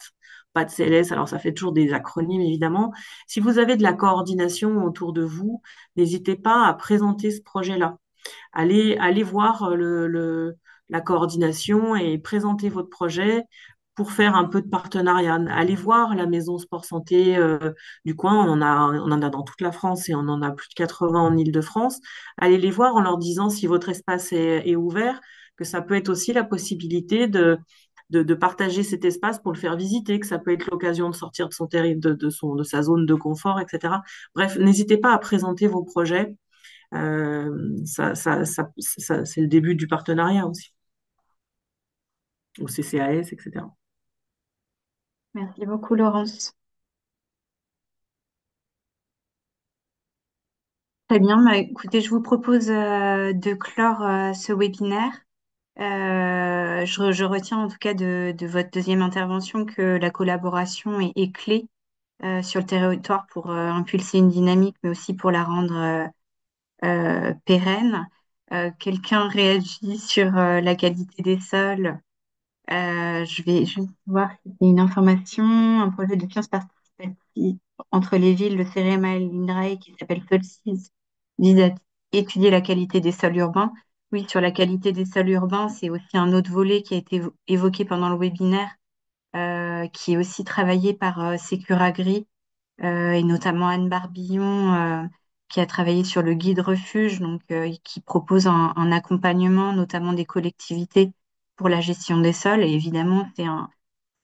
CLS, alors ça fait toujours des acronymes évidemment. Si vous avez de la coordination autour de vous, n'hésitez pas à présenter ce projet-là. Allez voir la coordination et présenter votre projet pour faire un peu de partenariat. Allez voir la maison sport santé du coin, on en a dans toute la France et on en a plus de 80 en Île-de-France. Allez les voir en leur disant si votre espace est ouvert, que ça peut être aussi la possibilité de partager cet espace pour le faire visiter, que ça peut être l'occasion de sortir de de sa zone de confort, etc. Bref, n'hésitez pas à présenter vos projets, c'est le début du partenariat aussi, au CCAS, etc. Merci beaucoup, Laurence. Très bien. Bah, écoutez, je vous propose de clore ce webinaire. Je retiens en tout cas de votre deuxième intervention que la collaboration est clé sur le territoire pour impulser une dynamique, mais aussi pour la rendre pérenne. Quelqu'un réagit sur la qualité des sols. Je vais juste voir si c'est une information, un projet de sciences participative entre les villes, le CEREMA et l'INRAE qui s'appelle SOLSIS vise à étudier la qualité des sols urbains. Oui, sur la qualité des sols urbains, c'est aussi un autre volet qui a été évoqué pendant le webinaire, qui est aussi travaillé par Sécuragri, et notamment Anne Barbillon, qui a travaillé sur le guide refuge, donc qui propose un accompagnement, notamment des collectivités pour la gestion des sols. Et évidemment,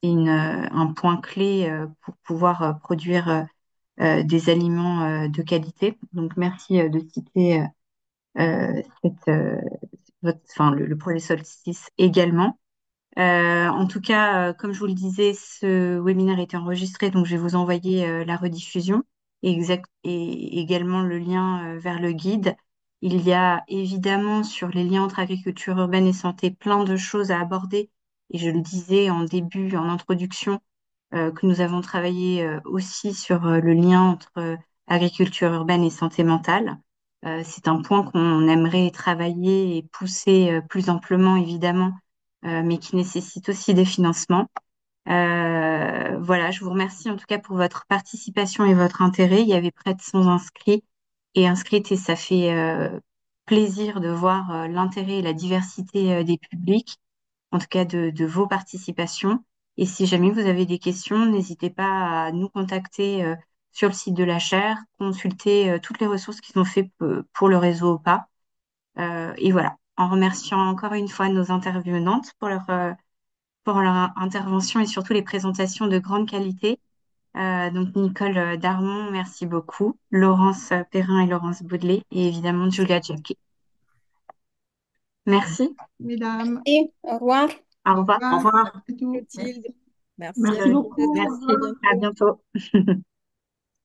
un point clé pour pouvoir produire des aliments de qualité. Donc, merci de citer le projet Solstice également. En tout cas, comme je vous le disais, ce webinaire a été enregistré, donc je vais vous envoyer la rediffusion et également le lien vers le guide. Il y a évidemment sur les liens entre agriculture urbaine et santé plein de choses à aborder. Et je le disais en début, en introduction, que nous avons travaillé aussi sur le lien entre agriculture urbaine et santé mentale. C'est un point qu'on aimerait travailler et pousser plus amplement, évidemment, mais qui nécessite aussi des financements. Voilà, je vous remercie en tout cas pour votre participation et votre intérêt. Il y avait près de 100 inscrits et inscrites et ça fait plaisir de voir l'intérêt et la diversité des publics, en tout cas de vos participations. Et si jamais vous avez des questions, n'hésitez pas à nous contacter sur le site de la chaire, consulter toutes les ressources qui sont faites pour le réseau OPA. Et voilà, en remerciant encore une fois nos intervenantes pour leur intervention et surtout les présentations de grande qualité. Donc Nicole Darmon, merci beaucoup. Laurence Perrin et Laurence Baudelet et évidemment Julia Jacquet. Merci. Mesdames, Et au revoir. Au revoir. Au revoir. c'est tout. Clotilde, Merci. merci à Merci toutes Merci. et à beaucoup. Au tous. Merci. À revoir. À bientôt. bientôt.